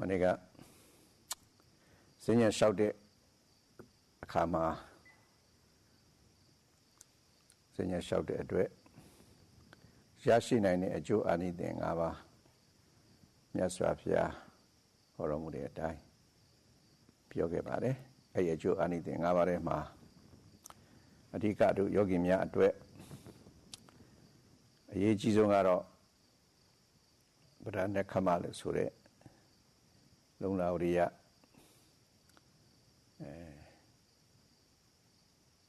Maniga Senior shouted Lakkhana Senior shouted at it. Yashinani a Jew anything ava Yasrapia Horomudi die. Pioge Bade, a Jew anything avare ma. Adika do yogi mia at it. A Yejizongaro, but I never come out Sure. Long Lauria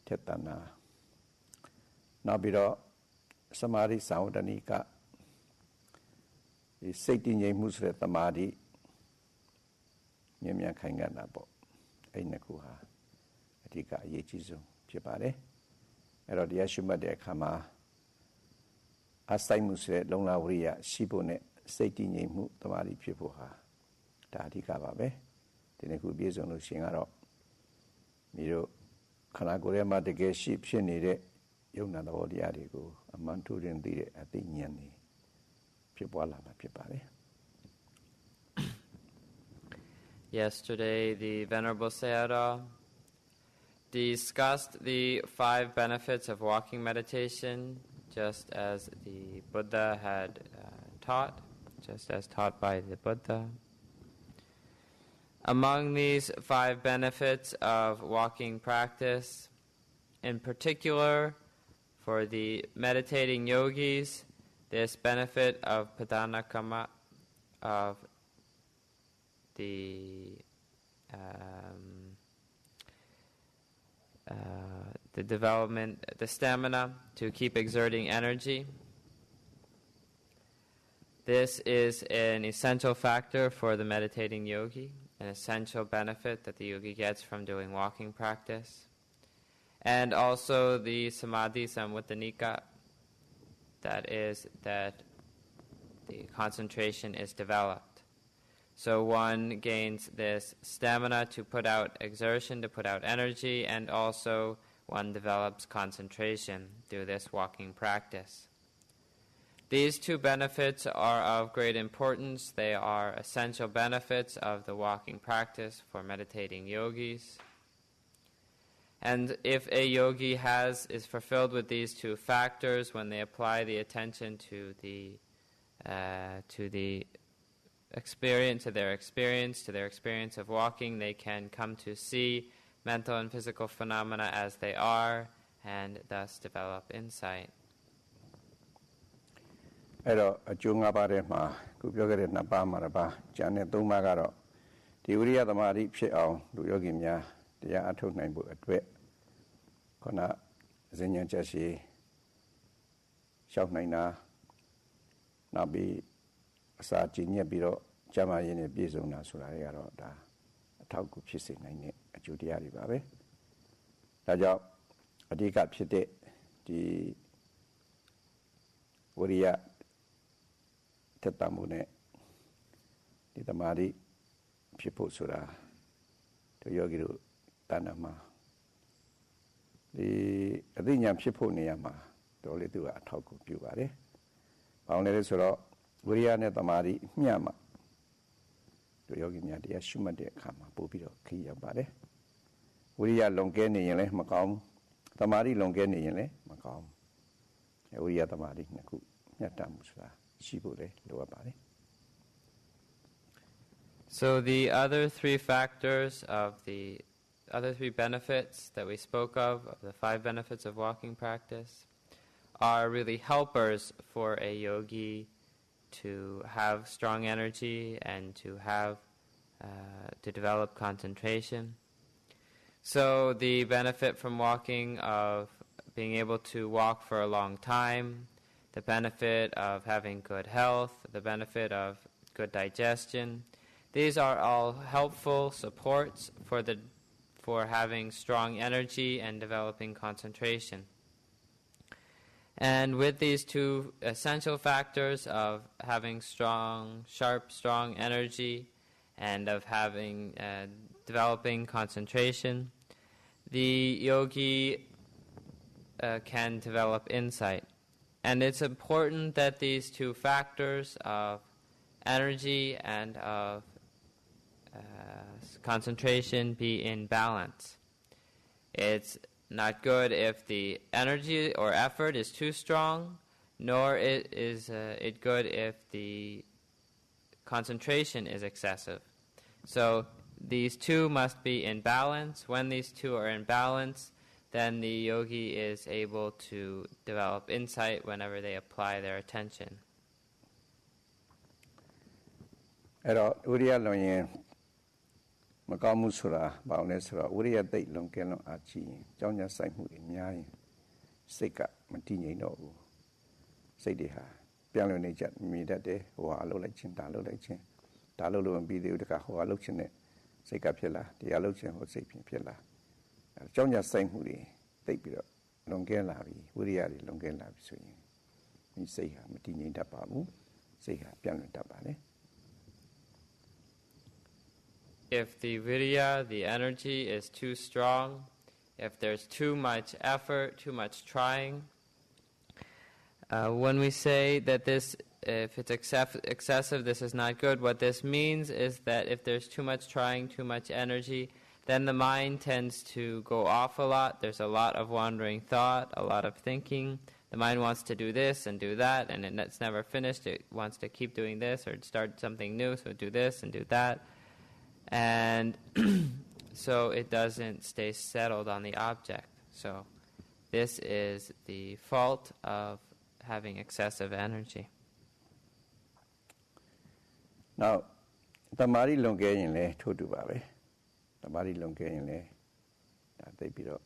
Tetana Nabiro Samari Saudanika is 16 Musre Tamadi Yemia Kanganabo Ainakuha Atika Yechizu Chipare Erodia Shuma de Kama Asai Musre Long Lauria Shibone 16 Mu Tamadi Pipuha. Adikababe, then could be on Shingaro. Miro Kanagorema de gay sheep shenide, Yona the Odiadigo, a Manturian de Atheniani. Pipoala Pipare. Yesterday, the Venerable Sayadaw discussed the 5 benefits of walking meditation, just as the Buddha had taught, just as taught by the Buddha. Among these 5 benefits of walking practice, in particular for the meditating yogis, this benefit of padana-kama, of the development, the stamina to keep exerting energy. This is an essential factor for the meditating yogi, an essential benefit that the yogi gets from doing walking practice. And also the samadhi samvitanika, that is, that the concentration is developed. So one gains this stamina to put out exertion, to put out energy, and also one develops concentration through this walking practice. These 2 benefits are of great importance. They are essential benefits of the walking practice for meditating yogis. And if a yogi is fulfilled with these 2 factors, when they apply the attention to their experience of walking, they can come to see mental and physical phenomena as they are, and thus develop insight. Ero a Junga Barema, Kuyoga Nabamaraba, Janet Dumagaro, the Uria the Mari Pshao, Luyogimia, the Yatu Nabu at Wet, Kona Zenya Jashi, Shauknaina, Nabi Sajinia Biro, Jamayin Bizuna Surayaro, a Tauku Pissing, a Judiari Babe. Raja Adika Pite, the Uria. Tamune, the Tamari, Pipusura, to Yogiru Tanama. The Adinyam Pipuniama, the only 2 at Toku Pubare. Only Suro, Uriane Tamari, Miama, to Yoginia, the Ashuma de Kama, Pupiro, Kia Bare. Uria Longeni Yele Macom, Tamari Longeni Yele Macom, Uria Tamari Naku, Yatamusra. So the other 3 factors of the other 3 benefits that we spoke of the 5 benefits of walking practice, are really helpers for a yogi to have strong energy and to develop concentration. So the benefit from walking of being able to walk for a long time, the benefit of having good health, the benefit of good digestion. These are all helpful supports for having strong energy and developing concentration. And with these 2 essential factors of having strong energy and of having developing concentration, the yogi can develop insight. And it's important that these 2 factors of energy and of concentration be in balance. It's not good if the energy or effort is too strong, nor is it good if the concentration is excessive. So these two must be in balance. When these two are in balance, then the yogi is able to develop insight whenever they apply their attention. အဲ့တော့ဝိရိယလွန်ရင်မကောင်းမှုဆိုတာဘာလို့လဲဆိုတော့ဝိရိယသိပ်လွန်ကဲလွန်အားကြီးရင်ကြောင်းကြဆိုင်မှုတွေများရင်စိတ်ကမတည်ငြိမ်တော့ဘူးစိတ်တွေဟာပြောင်းလဲနေကြမြင်တတ်တယ်ဟိုဟာလှုပ်လိုက်ခြင်းဒါလှုပ်လိုက်ခြင်းဒါလှုပ်လို့မပြီးသေးဘူးတခါဟိုဟာလှုပ်ခြင်းနဲ့စိတ်ကဖြစ်လာတရားလှုပ်ခြင်းဟိုစိတ်ဖြစ်လာအဲကြောင်းကြဆိုင်မှုတွေသိပ်ပြီးတော့လွန်ကဲလာပြီဝိရိယတွေလွန်ကဲလာပြီဆိုရင်ဒီစိတ်ဟာမတည်ငြိမ်တတ်ပါဘူးစိတ်ဟာပြောင်းလဲတတ်ပါလေ If the virya, the energy, is too strong, if there's too much effort, too much trying, when we say that this, if it's excessive, this is not good, what this means is that if there's too much trying, too much energy, then the mind tends to go off a lot. There's a lot of wandering thought, a lot of thinking. The mind wants to do this and do that, and it's never finished. It wants to keep doing this or start something new, so do this and do that. And so it doesn't stay settled on the object. So this is the fault of having excessive energy. Now, tamari longe yin le thodu ba be. Tamari longe yin le da thai pi do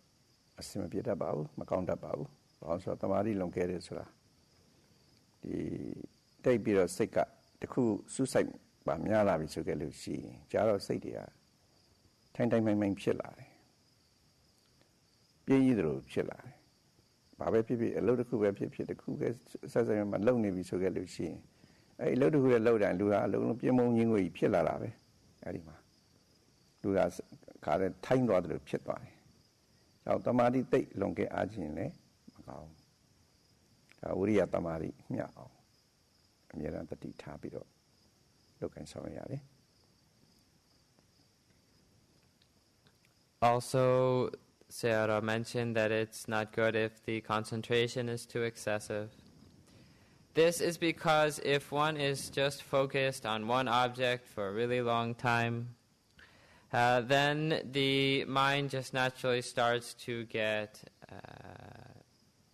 asim ma piat tat ba bu, ma kaung tat ba bu. Bawo so tamari longe de soda di thai pi do sait ka takku su sait ပါများလာပြီဆိုကြလို့ရှိရင်ကြာတော့စိတ်တွေကထိုင်ထိုင်မိုင်မိုင်ဖြစ်လာတယ်ပြည့်ရည်သလိုဖြစ်လာတယ်ဘာပဲဖြစ်ဖြစ်အလုပ်တစ်ခုပဲဖြစ်ဖြစ်တစ်ခုပဲဆက်ဆက်မှလုံနေပြီဆိုကြလို့ရှိရင်အဲ့အလုပ်တစ်ခုရဲ့လောက်တိုင်းလူဟာအလုံးလုံးပြင်းမုံရင်းကိုဖြစ်လာတာပဲအဲ့ဒီမှာလူကခါတဲ့ထိုင်းသွားတယ်လို့ဖြစ်သွားတယ်ကြောင့်တမာတိတိတ်လွန်ကဲအားခြင်းလည်းမကောင်းဒါဝိရိယတမာတိမျှအောင်အမြဲတမ်းတတိထားပြီးတော့ Also, Sayadaw mentioned that it's not good if the concentration is too excessive. This is because if one is just focused on one object for a really long time, then the mind just naturally starts to get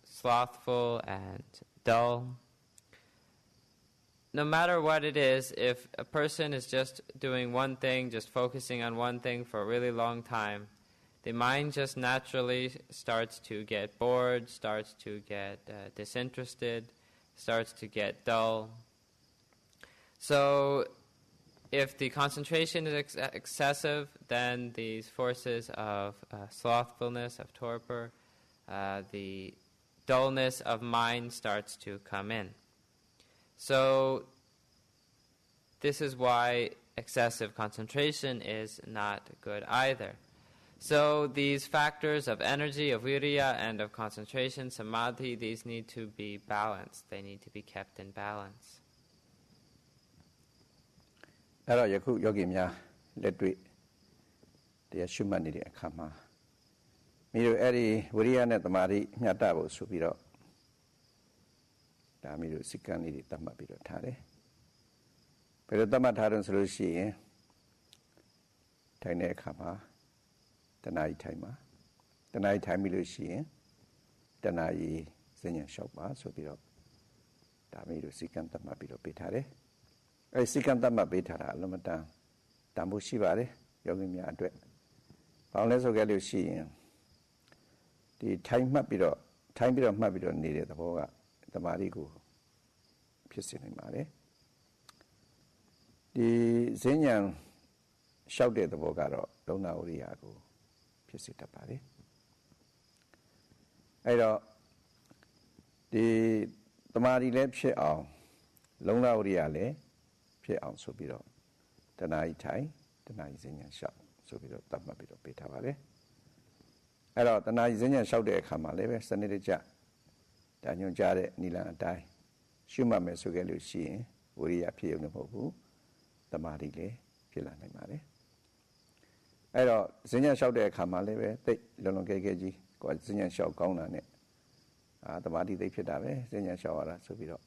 slothful and dull. No matter what it is, if a person is just doing one thing, just focusing on one thing for a really long time, the mind just naturally starts to get bored, starts to get disinterested, starts to get dull. So if the concentration is excessive, then these forces of slothfulness, of torpor, the dullness of mind starts to come in. So this is why excessive concentration is not good either. So these factors of energy, of virya, and of concentration, samadhi, these need to be balanced. They need to be kept in balance. အဲ့တော့ယခုယောဂီများလက်တွေ့တရားရှုမှတ်နေတဲ့အခါမှာမိတို့အဲ့ဒီဝိရိယနဲ့တမာတိမျှတဖို့ဆိုပြီးတော့ဒါမိတို့စိတ်ကံလေးတွေတတ်မှတ်ပြီးတော့ထားတယ်ဘယ်လိုတတ်မှတ်ထားတယ်ဆိုလို့ရှိရင်ထိုင်တဲ့အခါမှာတဏှာကြီးထိုင်ပါတဏှာကြီးထိုင်ပြီးလို့ရှိရင်တဏှာကြီးစဉ်းဉဏ်လျှောက်ပါဆိုပြီးတော့ဒါမိတို့စိတ်ကံတတ်မှတ်ပြီးတော့ပေးထားတယ်အဲ့စိတ်ကံတတ်မှတ်ပေးထားတာအလုံးမတန်တန်ဖို့ရှိပါတယ်ယောဂီများအတွက်ဘာလို့လဲဆိုကြလို့ရှိရင်ဒီထိုင်မှတ်ပြီးတော့ထိုင်ပြီးတော့မှတ်ပြီးတော့နေတဲ့သဘောကတမာရီကိုဖြစ်စေနိုင်ပါတယ်ဒီဈဉ္ဉံလျှောက်တဲ့သဘောကတော့လုံနာဝရိယကိုဖြစ်စေတတ်ပါတယ်အဲ့တော့ဒီတမာရီလည်းဖြစ်အောင်လုံနာဝရိယလည်းဖြစ်အောင်ဆိုပြီးတော့တဏှာကြီးထိုင်တဏှာကြီးဈဉ္ဉံလျှောက်ဆိုပြီးတော့တတ်မှတ်ပြီးတော့ပေးထားပါတယ်အဲ့တော့တဏှာကြီးဈဉ္ဉံလျှောက်တဲ့အခါမှာလည်းပဲစနစ်တကျဒါညွှန်ကြားတဲ့နိလန်အတိုင်းရှုမှတ်မယ်ဆိုခဲ့လို့ရှိရင်ဝိရိယဖြစ်ရုံနဲ့မဟုတ်ဘူးတမာတိလည်းဖြစ်လာနိုင်ပါတယ် အဲ့တော့ဈဉ္ဉံလျှောက်တဲ့အခါမှာလည်းပဲသိလုံလုံကဲကဲကြီးကိုယ်ဈဉ္ဉံလျှောက်ကောင်းတာနဲ့သမာဓိသိဖြစ်တာပဲဈဉ္ဉံလျှောက်ရတာဆိုပြီးတော့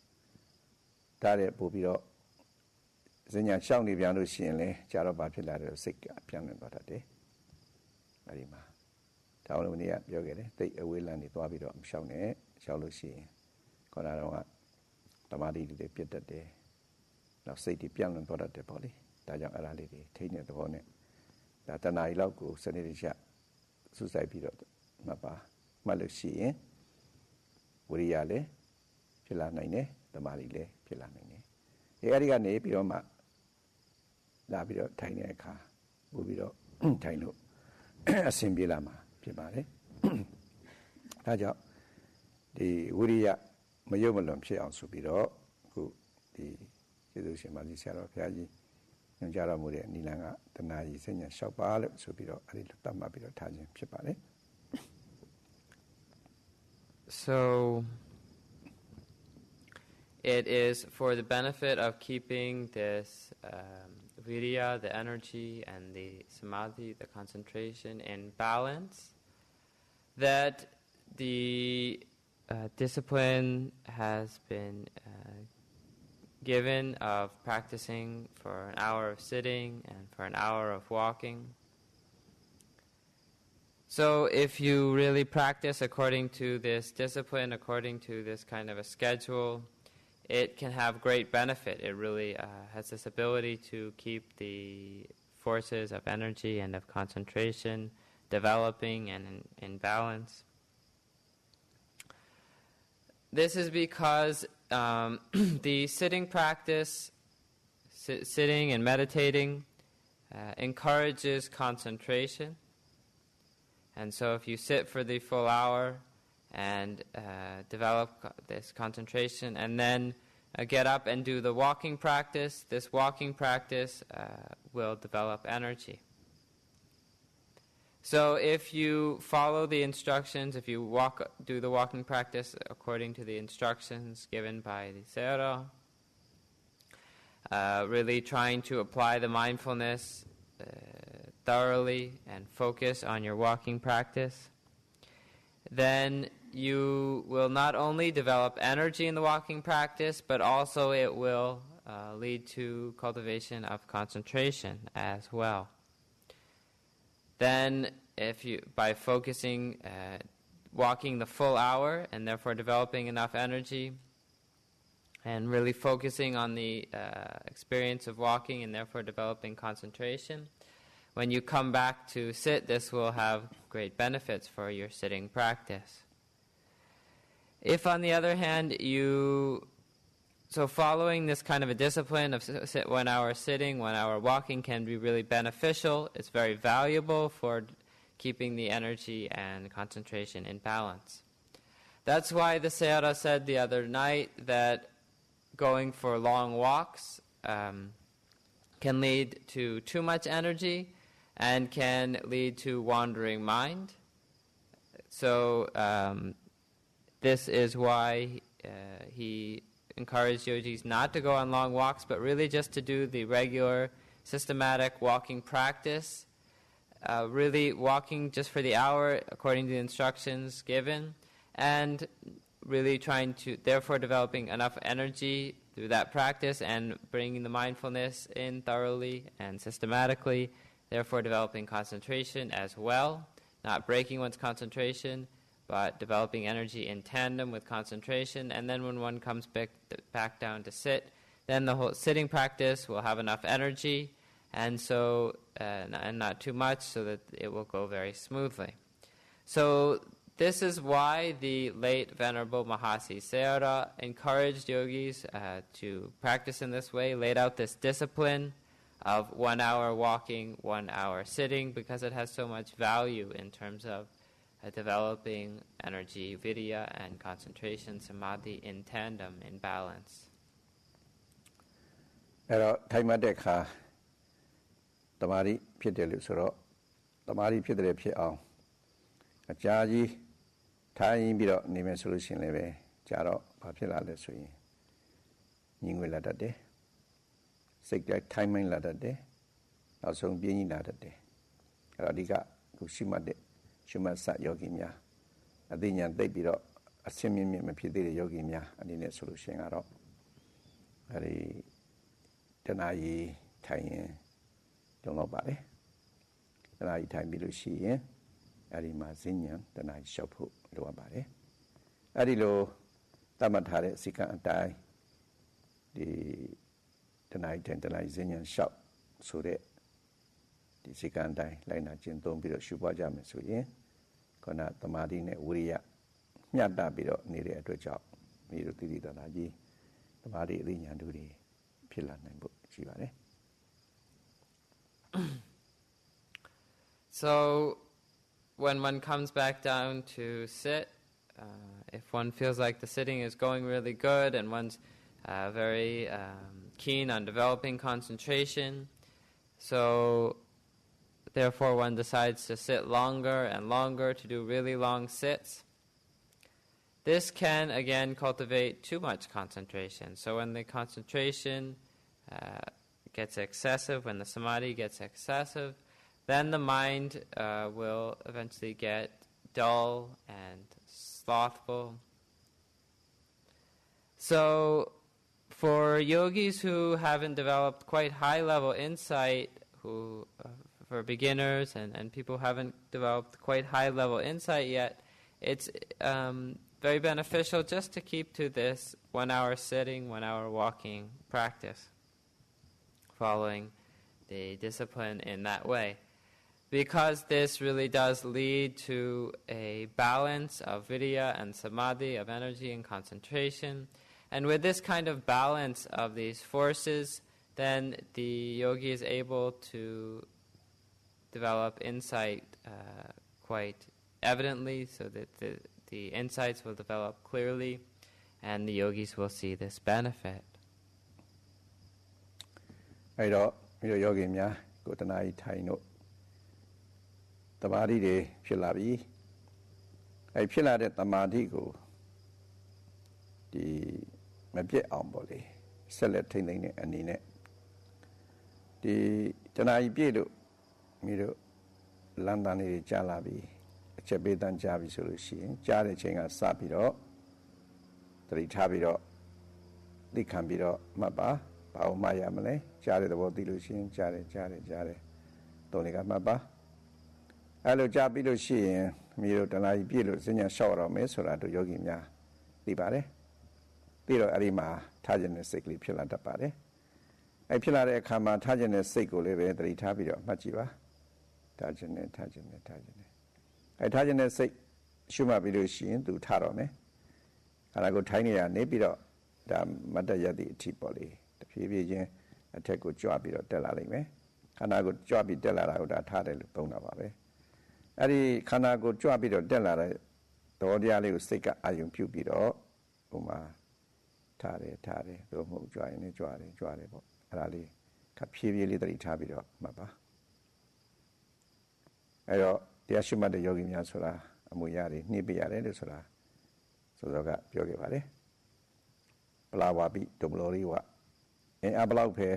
ဒါတဲ့ပို့ပြီးတော့ဈဉ္ဉံလျှောက်နေပြန်လို့ရှိရင်လည်းကြာတော့ဘာဖြစ်လာတယ်စိတ်ကပြန်လွင်သွားတတ်တယ်အဲ့ဒီမှာတောင်းလို့နေရပြောခဲ့တယ်သိအဝေးလန်းနေသွားပြီးတော့မလျှောက်နဲ့လျှောက်လို့ရှိရင်ခေါ်တာတော့ကသမာဓိတွေပြတ်တတ်တယ်နောက်စိတ်တွေပြန်လွင်သွားတတ်တယ်ပေါ့လေဒါကြောင့်အဲ့ဒါလေးတွေထိတဲ့သဘောနဲ့ဒါတဏှာကြီးလောက်ကိုစနစ်တကျစုစိုက်ပြီးတော့မှတ်ပါမှတ်လို့ရှိရင်ဝိရိယလည်းဖြစ်လာနိုင်တယ်သမာဓိလည်းဖြစ်လာနိုင်တယ်အဲ့ဒီကနေပြီးတော့မှလာပြီးတော့ထိုင်တဲ့အခါပို့ပြီးတော့ထိုင်လို့အဆင်ပြေလာမှာဖြစ်ပါတယ်ဒါကြောင့်ဒီဝိရိယမယုတ်မလွန်ဖြစ်အောင်ဆိုပြီးတော့အခုဒီကျေးဇူးရှင်ပါဠိဆရာတော်ဘုရားကြီးညွှန်ကြားတော်မူတဲ့နိလန်ကတဏှာကြီးစိတ်ညာလျှောက်ပါလို့ဆိုပြီးတော့အဲ့ဒီသတ်မှတ်ပြီးတော့ထားခြင်းဖြစ်ပါတယ် So it is for the benefit of keeping this virya, the energy, and the samadhi, the concentration, in balance, that the discipline has been given of practicing for an hour of sitting and for an hour of walking. So if you really practice according to this discipline, according to this kind of a schedule, it can have great benefit. It really has this ability to keep the forces of energy and of concentration developing and in balance. This is because the sitting practice, sitting and meditating, encourages concentration. And so if you sit for the full hour and develop this concentration and then get up and do the walking practice, this walking practice will develop energy. So if you follow the instructions, if you do the walking practice according to the instructions given by the Sayadaw, really trying to apply the mindfulness thoroughly and focus on your walking practice, then you will not only develop energy in the walking practice, but also it will lead to cultivation of concentration as well. Then, if you, by focusing, walking the full hour and therefore developing enough energy, and really focusing on the experience of walking and therefore developing concentration, when you come back to sit, this will have great benefits for your sitting practice. If, on the other hand, so following this kind of a discipline of 1 hour sitting, 1 hour walking can be really beneficial. It's very valuable for keeping the energy and concentration in balance. That's why the Sayadaw said the other night that going for long walks can lead to too much energy and can lead to wandering mind. So this is why he encourage yogis not to go on long walks, but really just to do the regular, systematic walking practice, really walking just for the hour according to the instructions given, and really trying to, therefore developing enough energy through that practice and bringing the mindfulness in thoroughly and systematically, therefore developing concentration as well, not breaking one's concentration, but developing energy in tandem with concentration. And then when one comes back down to sit, then the whole sitting practice will have enough energy, and so and not too much, so that it will go very smoothly. So this is why the late Venerable Mahasi Sayadaw encouraged yogis to practice in this way, laid out this discipline of 1 hour walking, 1 hour sitting, because it has so much value in terms of developing energy, virya, and concentration, samadhi in tandem, in balance. အဲ့တော့ထိုင်မှတ်တဲ့အခါတမာရီဖြစ်တယ်လို့ဆိုတော့တမာရီဖြစ်တယ်ဖြစ်အောင်အကြာကြီးထိုင်ပြီးတော့နေမယ်ဆိုလို့ရှိရင်လည်းပဲကြာတော့ဘာဖြစ်လာလဲဆိုရင်ညီငွေလာတတ်တယ်စိတ်ကထိုင်မှန်းလာတတ်တယ်နောက်ဆုံးပြင်းကြီးလာတတ်တယ် အဲ့တော့ဒီကကိုရှိမှတ်တဲ့ရှုမှတ်စယောဂီများအသိဉာဏ်သိပြီးတော့အစင်းမြင့်မြင့်မဖြစ်သေးတဲ့ယောဂီများအနေနဲ့ဆိုလို့ရှိရင်ကတော့အဲ့ဒီတဏှာကြီးထိုင်ရင်လုံလောက်ပါတယ်တဏှာကြီးထိုင်ပြီးလို့ရှိရင်အဲ့ဒီမှာဈဉ္ဉံတဏှာကြီးလျှောက်ဖို့လိုအပ်ပါတယ်အဲ့ဒီလိုသတ်မှတ်ထားတဲ့စိကံအတိုင်းဒီတဏှာကြီးတဏှာကြီးဈဉ္ဉံလျှောက်ဆိုတဲ့ဒီစိကံအတိုင်းလိုက်နာကျင့်သုံးပြီးတော့ရှုပွားကြမယ်ဆိုရင်ခုနသမာဓိနဲ့ဝိရိယမျှတပြီးတော့နေတဲ့အတွက်ကြောင့်မိတို့တိတိတသာကြီးသမာဓိအသိဉာဏ်တို့တွေဖြစ်လာနိုင်ဖို့ရှိပါတယ် So when one comes back down to sit, if one feels like the sitting is going really good and one's very keen on developing concentration, so therefore one decides to sit longer and longer to do really long sits. This can again cultivate too much concentration. So when the concentration gets excessive, when the samadhi gets excessive, then the mind will eventually get dull and slothful. So for yogis who haven't developed quite high-level insight, for beginners and people who haven't developed quite high-level insight yet, it's very beneficial just to keep to this 1 hour sitting, 1 hour walking practice, following the discipline in that way. Because this really does lead to a balance of vidya and samadhi, of energy and concentration. And with this kind of balance of these forces, then the yogi is able to develop insight quite evidently, so that the insights will develop clearly, and the yogis will see this benefit. အဲ့တော့မြို့ယောဂီများကိုတနာဤထိုင်တို့တမာတိတွေဖြစ်လာပြီအဲ့ဖြစ်လာတဲ့တမာတိကိုဒီမပြတ်အောင်ပေါ့လေဆက်လက်ထိမ့်သိမ့်တဲ့အနေနဲ့ဒီတနာဤပြည့်လို့မြို့တို့လမ်းတန်းတွေကြားလာပြီအချက်ပေးတန်းကြားပြီဆိုလို့ရှိရင်ကြားတဲ့ချိန်ကစပြီးတော့တတိထားပြီးတော့သိခံပြီးတော့မှတ်ပါဘာလို့မှရမလဲကြားတဲ့သဘောသိလို့ရှိရင်ကြားတယ်တုံးလေးကမှတ်ပါအဲ့လိုကြားပြီးလို့ရှိရင်မိတို့တဏှာကြီးပြည့်လို့စဉ်းညာလျှောက်ရမယ်ဆိုတာတို့ယောဂီများသိပါတယ်ပြီးတော့အဲ့ဒီမှာထားခြင်းနဲ့စိတ်ကလေးဖြစ်လာတတ်ပါတယ်အဲ့ဖြစ်လာတဲ့အခါမှာထားခြင်းနဲ့စိတ်ကိုလည်းပဲတတိထားပြီးတော့မှတ်ကြည့်ပါထားခြင်းနဲ့အဲ့ထားခြင်းနဲ့စိတ်ရှုမှတ်ပြီးလို့ရှိရင်သူထားတော့မယ်အဲ့ဒါကိုထိုင်းနေရနေပြီးတော့ဒါမတ္တယတိအထိပေါ့လေတဖြည်းဖြည်းချင်းအထက်ကိုကြွပြီးတော့တက်လာလိမ့်မယ်ခန္ဓာကိုကြွပြီးတက်လာတာကိုဒါထားတယ်လို့သုံးတာပါပဲအဲ့ဒီခန္ဓာကိုကြွပြီးတော့တက်လာတဲ့သဘောတရားလေးကိုစိတ်ကအာယုံပြုပြီးတော့ဟိုမှာထားတယ်သို့မဟုတ်ကြွရင်လည်းကြွတယ်ပေါ့အဲ့ဒါလေးခပ်ဖြည်းဖြည်းလေးသတိထားပြီးတော့မှတ်ပါအဲ့တော့တရားရှိမှတ်တဲ့ယောဂီများဆိုတာအမှုရတွေနှိပ်ပြရတယ်လို့ဆိုတာဆိုတော့ကပြောခဲ့ပါတယ်ပလာဝါပိဒုမလောရီဝအင်းအဘလောက်ပဲ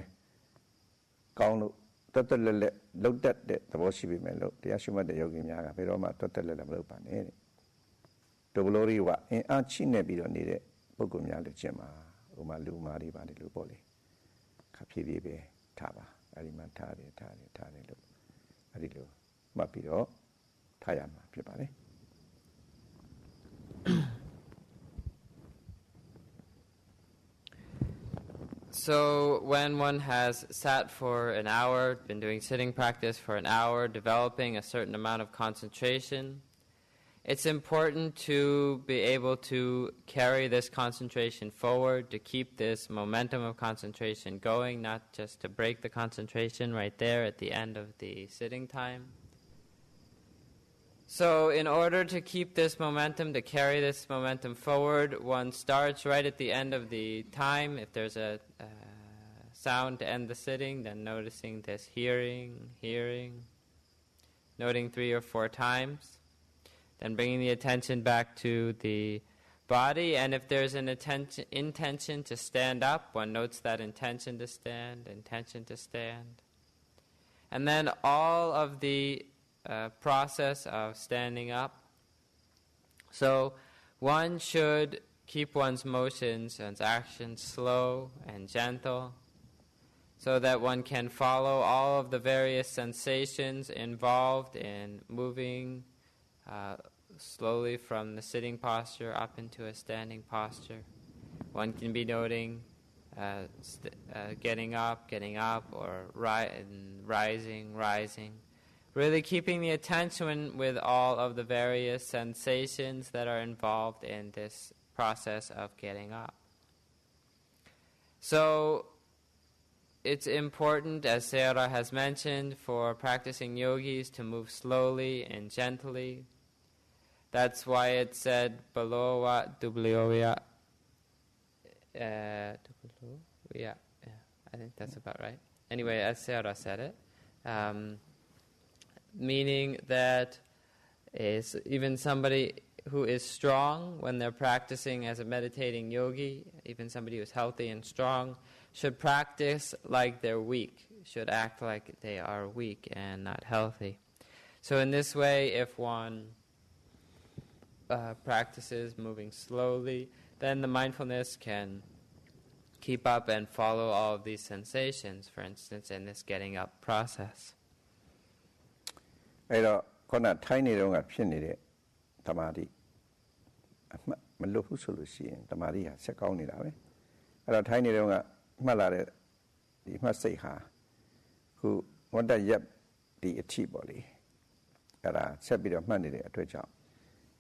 ကောင်းလို့တက်လက်လှုပ်တတ်တဲ့သဘောရှိပေမဲ့လို့တရားရှိမှတ်တဲ့ယောဂီများကဘယ်တော့မှတက်လက်မလုပ်ပါနဲ့တဲ့ဒုမလောရီဝအင်းအချိနဲ့ပြီးတော့နေတဲ့ပုဂ္ဂိုလ်များလည်းကျင့်ပါဟိုမှာလူမာတွေပါလေလို့ပေါ့လေခပ်ဖြည်းဖြည်းပဲထားပါအဲ့ဒီမှာထားတယ်လို့အဲ့ဒီလိုမှတ်ပြီးတော့ထားရမှာဖြစ်ပါတယ် So when one has sat for an hour, been doing sitting practice for an hour, developing a certain amount of concentration, it's important to be able to carry this concentration forward, to keep this momentum of concentration going, not just to break the concentration right there at the end of the sitting time. So in order to keep this momentum, to carry this momentum forward, one starts right at the end of the time. If there's a sound to end the sitting, then noticing this hearing, noting 3 or 4 times. Then bringing the attention back to the body, and if there's an intention to stand up, one notes that intention to stand. And then all of the process of standing up. So one should keep one's motions and actions slow and gentle, so that one can follow all of the various sensations involved in moving slowly from the sitting posture up into a standing posture. One can be noting getting up, or rising. Really keeping the attention with all of the various sensations that are involved in this process of getting up. So it's important, as Sayadaw has mentioned, for practicing yogis to move slowly and gently. That's why it said below I think that's about right. Anyway, as Sayadaw said it, meaning that is even somebody who is strong when they're practicing as a meditating yogi, even somebody who's healthy and strong, should practice like they're weak, should act like they are weak and not healthy. So in this way, if one practices moving slowly, then the mindfulness can keep up and follow all of these sensations, for instance, in this getting up process. အဲ့တော့ခုနထိုင်းနေတော့ကဖြစ်နေတဲ့တမာတိမလွတ်ဘူးဆိုလို့ရှိရင်တမာတိဟာဆက်ကောင်းနေတာပဲအဲ့တော့ထိုင်းနေတော့ကမှတ်လာတဲ့ဒီမှတ်စိတ်ဟာခုဝတ္တရက်ဒီအထိပေါ့လေအဲ့ဒါဆက်ပြီးတော့မှတ်နေတဲ့အတွက်ကြောင့်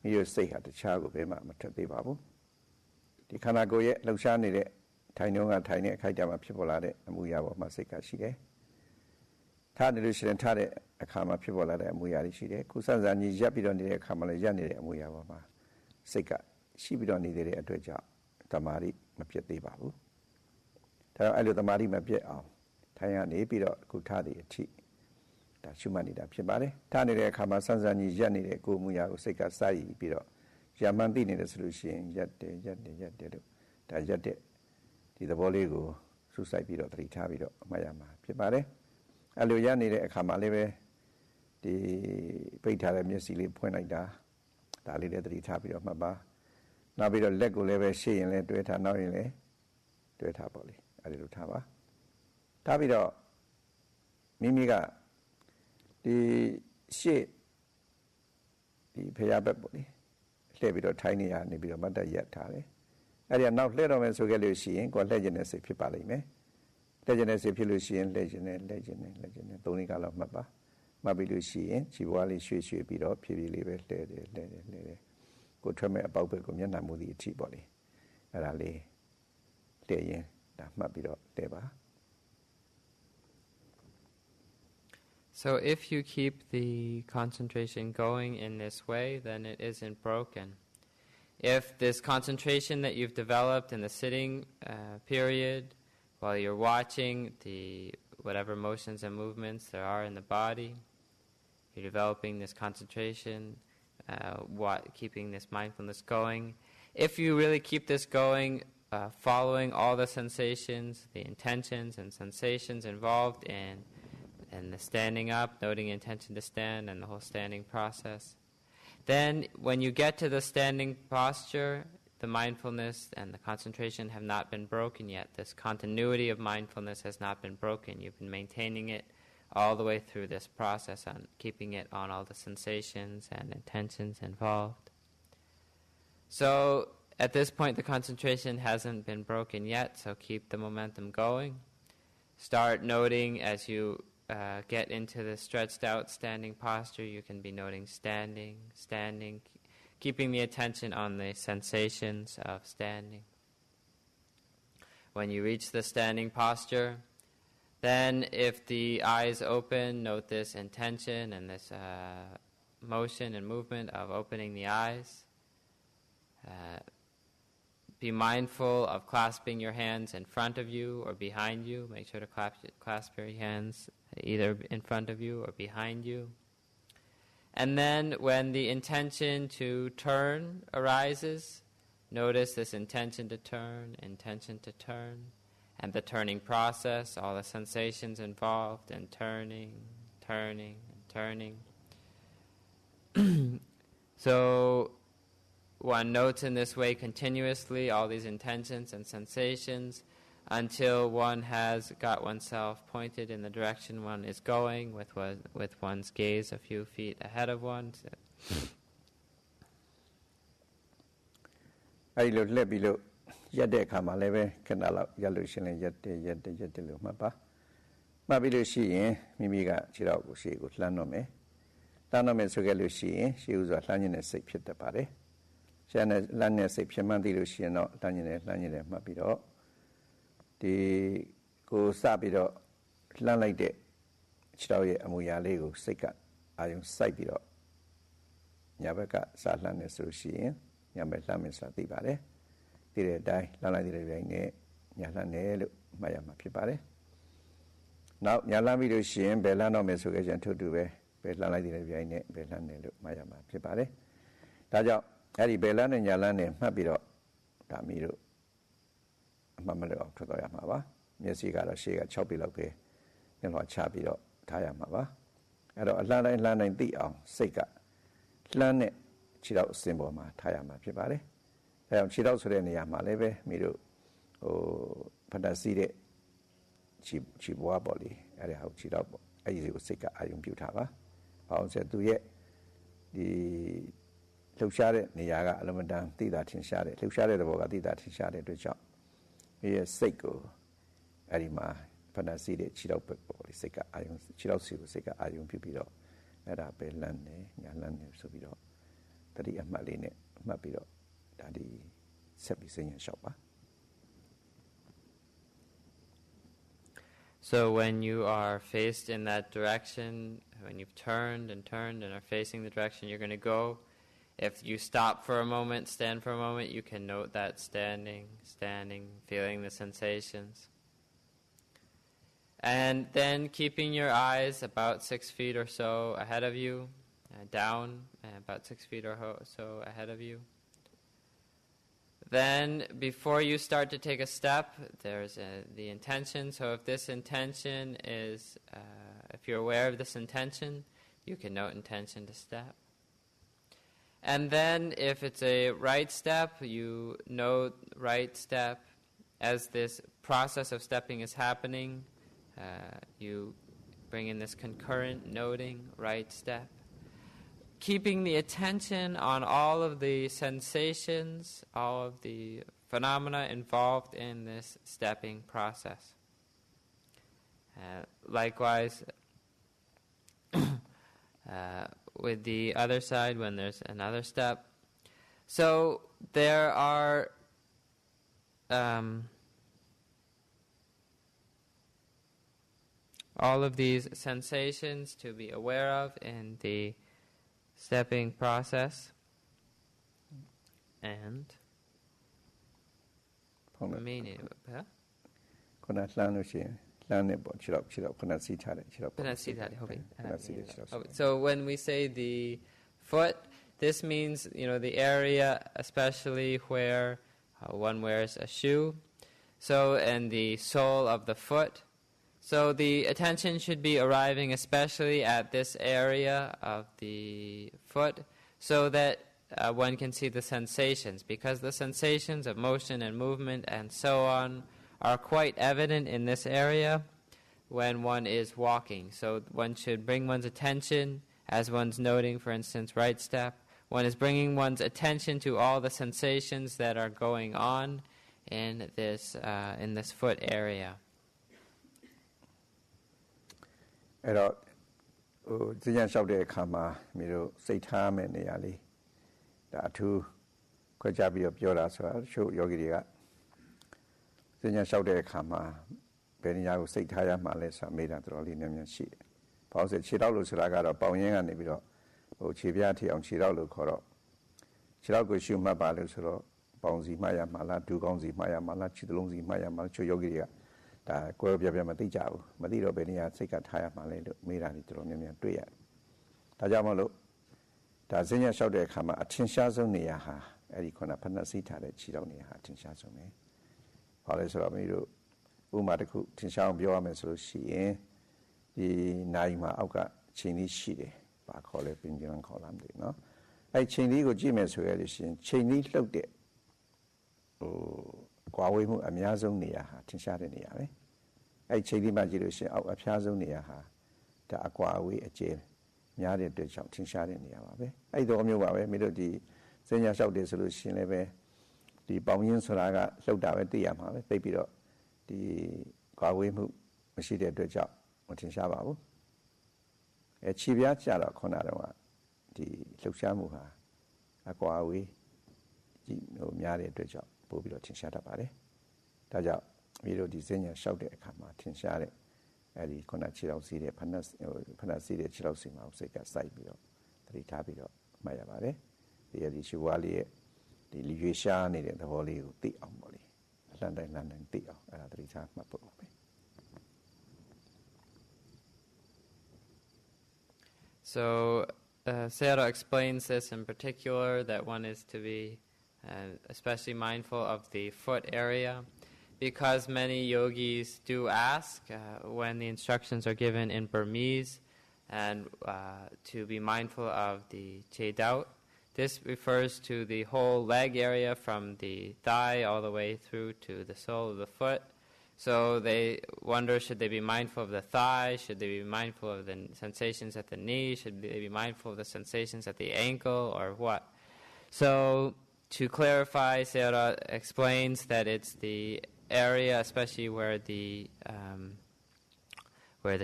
မိရဲ့စိတ်ဟာတခြားကိုဘယ်မှမထွက်သေးပါဘူးဒီခန္ဓာကိုယ်ရဲ့လှုပ်ရှားနေတဲ့ထိုင်တော့ကထိုင်တဲ့အခိုက်အတန့်မှာဖြစ်ပေါ်လာတဲ့အမှုရာပေါ်မှာစိတ်ကရှိတယ်ထားတယ်လို့ရှိရင်ထားတဲ့အခါမှာဖြစ်ပေါ်လာတဲ့အမှုရာတွေရှိတယ်ခုစစညီရပ်ပြီးတော့နေတဲ့အခါမှာလည်းရပ်နေတဲ့အမှုရာပေါ်မှာစိတ်ကရှိပြီးတော့နေတဲ့အတွက်ကြောင့်တမာတိမပြတ်သေးပါဘူးဒါတော့အဲ့လိုတမာတိမပြတ်အောင်ထိုင်ရနေပြီးတော့ခုထားတဲ့အထိဒါရှုမှတ်နေတာဖြစ်ပါတယ်ထားနေတဲ့အခါမှာစစညီရပ်နေတဲ့ကိုယ်မှုရာကိုစိတ်ကစိုက်ပြီးတော့ရမှန်သိနေတယ်ဆိုလို့ရှိရင်ရပ်တယ်လို့ဒါရပ်တဲ့ဒီသဘောလေးကိုစူးစိုက်ပြီးတော့သတိထားပြီးတော့အမှတ်ရမှာဖြစ်ပါတယ်အဲ့လိုရနေတဲ့အခါမှာလည်းပဲဒီပိတ်ထားတဲ့မျက်စိလေးဖွင့်လိုက်တာဒါလေးလည်းသတိထားပြီးတော့မှတ်ပါနောက်ပြီးတော့လက်ကိုလည်းပဲရှေ့ရင်လည်းတွဲထားနောက်ရင်လည်းတွဲထားပေါ့လေအဲ့ဒီလိုထားပါထားပြီးတော့မိမိကဒီရှေ့ဒီဖျားဘက်ပေါ့လေလှည့်ပြီးတော့ထိုင်းနေရနေပြီးတော့မတ်တက်ရက်ထားတယ်အဲ့ဒီကနောက်လှည့်တော့မယ်ဆိုခဲ့လို့ရှိရင်ကိုယ်လှည့်ကျင်တဲ့စိတ်ဖြစ်ပါလိမ့်မယ်လှည့်ကျင်တဲ့စိတ်ဖြစ်လို့ရှိရင်လှည့်ကျင်တဲ့သုံးလေးကလောက်မှတ်ပါမှတ်ပြီးလို့ရှိရင်ခြေပွားလေးရွှေ့ပြီးတော့ဖြည်းဖြည်းလေးပဲလှည့်တယ်ကိုထွက်မဲ့အပေါက်ဘက်ကိုမျက်နှာမူသည့်အထိပေါ့လေအဲ့ဒါလေးလှည့်ရင်ဒါမှတ်ပြီးတော့လှည့်ပါ So if you keep the concentration going in this way, then it isn't broken. If this concentration that you've developed in the sitting period, while you're watching the whatever motions and movements there are in the body, you're developing this concentration, keeping this mindfulness going. If you really keep this going, following all the sensations, the intentions and sensations involved in the standing up, noting intention to stand and the whole standing process, then when you get to the standing posture, the mindfulness and the concentration have not been broken yet. This continuity of mindfulness has not been broken. You've been maintaining it all the way through this process, on keeping it on all the sensations and intentions involved. So at this point the concentration hasn't been broken yet, so keep the momentum going. Start noting as you get into the stretched out standing posture, you can be noting standing, keeping the attention on the sensations of standing. When you reach the standing posture, then if the eyes open, note this intention and this motion and movement of opening the eyes. Be mindful of clasping your hands in front of you or behind you. Make sure to clasp your hands either in front of you or behind you. And then when the intention to turn arises, notice this intention to turn, and the turning process, all the sensations involved in turning. So one notes in this way continuously all these intentions and sensations until one has got oneself pointed in the direction one is going with one's gaze a few feet ahead of one. I look let below Yadek Hamaleve, Canala, Yalushin, Yet Mapa. Mabilu she, Mimiga, Chirago, she would Lanome. Lanome Sugalushi, she was a Lanyan sick pit the party. Shana Lanya sick Piamandilu, she not Lanyan Mabido. The go Sabido, Lan like that. Chirawe Amuya Lego, Sika, I am Sabido. Yabaka, Satlan Sushi. Yambe Lamin Satibare, Dire die, Lala dire, Yalane, Mayama Pipare. Now Yalami do she and Bellano Mesugan to do a Bellana dire, Bellane, Mayama Pipare. Taja, Eddie Bellan and Yalane, Mabido, Tamido, Mamado to the Yamava, Messiga, she got choppy lope, and what chabido, Tayamava. At Lana and Lana and the Seka, Lane. Chirao symbol ma Tayama Pibare. I am Chirao Surenia Maleve, Miru, Pandaside Chibua Boli, Ariao Chirabo, Ayu Sika Ayum Putava. I said to ye the Lushare, Niaga, Alamadam, Tida Tinshare, Lushare the Boga, Tida Tinshare to chop. Here Seiko, Arima, Pandaside Chirao Sika Ayum, Chirao Sika Ayum Pupido, Era Belane, Yalane Subido. Tadi Maline, Mabido, Daddy Sepi singing shopper. So when you are faced in that direction, when you've turned and are facing the direction you're going to go, if you stop for a moment, stand for a moment, you can note that standing, feeling the sensations. And then keeping your eyes about 6 feet or so ahead of you, down about 6 feet or so ahead of you. Then, before you start to take a step, there's the intention. So if this intention is, if you're aware of this intention, you can note intention to step. And then, if it's a right step, you note right step. As this process of stepping is happening, you bring in this concurrent noting, right step. Keeping the attention on all of the sensations, all of the phenomena involved in this stepping process. Likewise, with the other side, when there's another step. So there are all of these sensations to be aware of in the stepping process, and meaning. So when we say the foot, this means the area, especially where one wears a shoe. So and the sole of the foot. So the attention should be arriving especially at this area of the foot so that one can see the sensations, because the sensations of motion and movement and so on are quite evident in this area when one is walking. So one should bring one's attention, as one's noting, for instance, right step, one is bringing one's attention to all the sensations that are going on in this foot area. Erot, Zian Shaude Kama, Miro, Saitame Neali, Datu, Kwajabi of Yola, so show Yogiga. Zian Shaude Kama, Beniago Saitaya Malesa, made at Rolinian sheet. Pause Chiralu Suraga, Pauyang and Nibido, O Chiviati on Chiralu Coro. Chirago Shuma Balusro, Bonzi Maya Mala, Dugonzi Maya Mala, Chidlunzi Maya Malcho Yogiga. Da Guabia Matijao, Madiro Benia, Sika Taya Malay, Mira Nitronia, Dria. Tajamalo, da Zenia Shaude Kama, Atinshazo Niaha, Ericona Panasita, Chidonia, Atinshazo me. Police Ramiro, Umadaku, Tinshao Bioames, she, the Naima Auga, Chini Shide, ဘာခေါ်လဲပြင်ကျန်ခေါ်လာမသိနော်အဲ့ချိန်လေးကိုကြည့်မယ်ဆိုရလို့ရှိရင်ချိန်လေးလှုပ်တဲ့ကွာဝေးမှုအများဆုံးနေရာဟာထင်ရှားတဲ့နေရာပဲအဲ့ချိန်လေးမှကြည့်လို့ရှိရင်အောက်အဖျားဆုံးနေရာဟာဒါအကွာအဝေးအကျယ်များတဲ့အတွက်ကြောင့်ထင်ရှားတဲ့နေရာပါပဲအဲ့တော့မျိုးပါပဲမင်းတို့ဒီစဉ္ညာလျှောက်တယ်ဆိုလို့ရှိရင်လည်းပဲဒီပေါင်းရင်းဆိုတာကလှုပ်တာပဲသိရမှာပဲသိပြီးတော့ဒီကွာဝေးမှုမရှိတဲ့အတွက်ကြောင့်မထင်ရှားပါဘူးခြေပြားကြတော့ခုနကတော့ဒီလှုပ်ရှားမှုဟာအကွာအဝေးကြီးများတဲ့အတွက်ကြောင့်ပို့ပြီးတော့ထင်ရှားတတ်ပါတယ်ဒါကြောင့်မိတို့ဒီစဉ္ညာလျှောက်တဲ့အခါမှာထင်ရှားတဲ့အဲဒီခုနခြေတော်စီးတဲ့ဖဏစီးတဲ့ခြေတော်စီးမှာစိတ်ကစိုက်ပြီးတော့သတိထားပြီးတော့မှတ်ရပါတယ်ဒီရှိဝါလေးရဲ့ဒီလီရွေရှားနေတဲ့သဘောလေးကိုသိအောင်ပေါ့လေအလှမ်းတိုင်းသိအောင်အဲ့ဒါသတိထားမှတ်ဖို့ပါပဲSo Sayadaw explains this in particular that one is to be especially mindful of the foot area because many yogis do ask when the instructions are given in Burmese and to be mindful of the Sayadaw. This refers to the whole leg area from the thigh all the way through to the sole of the foot. So they wonder, should they be mindful of the thigh? Should they be mindful of the sensations at the knee? Should they be mindful of the sensations at the ankle or what? So to clarify, Sayadaw explains that it's the area, especially where the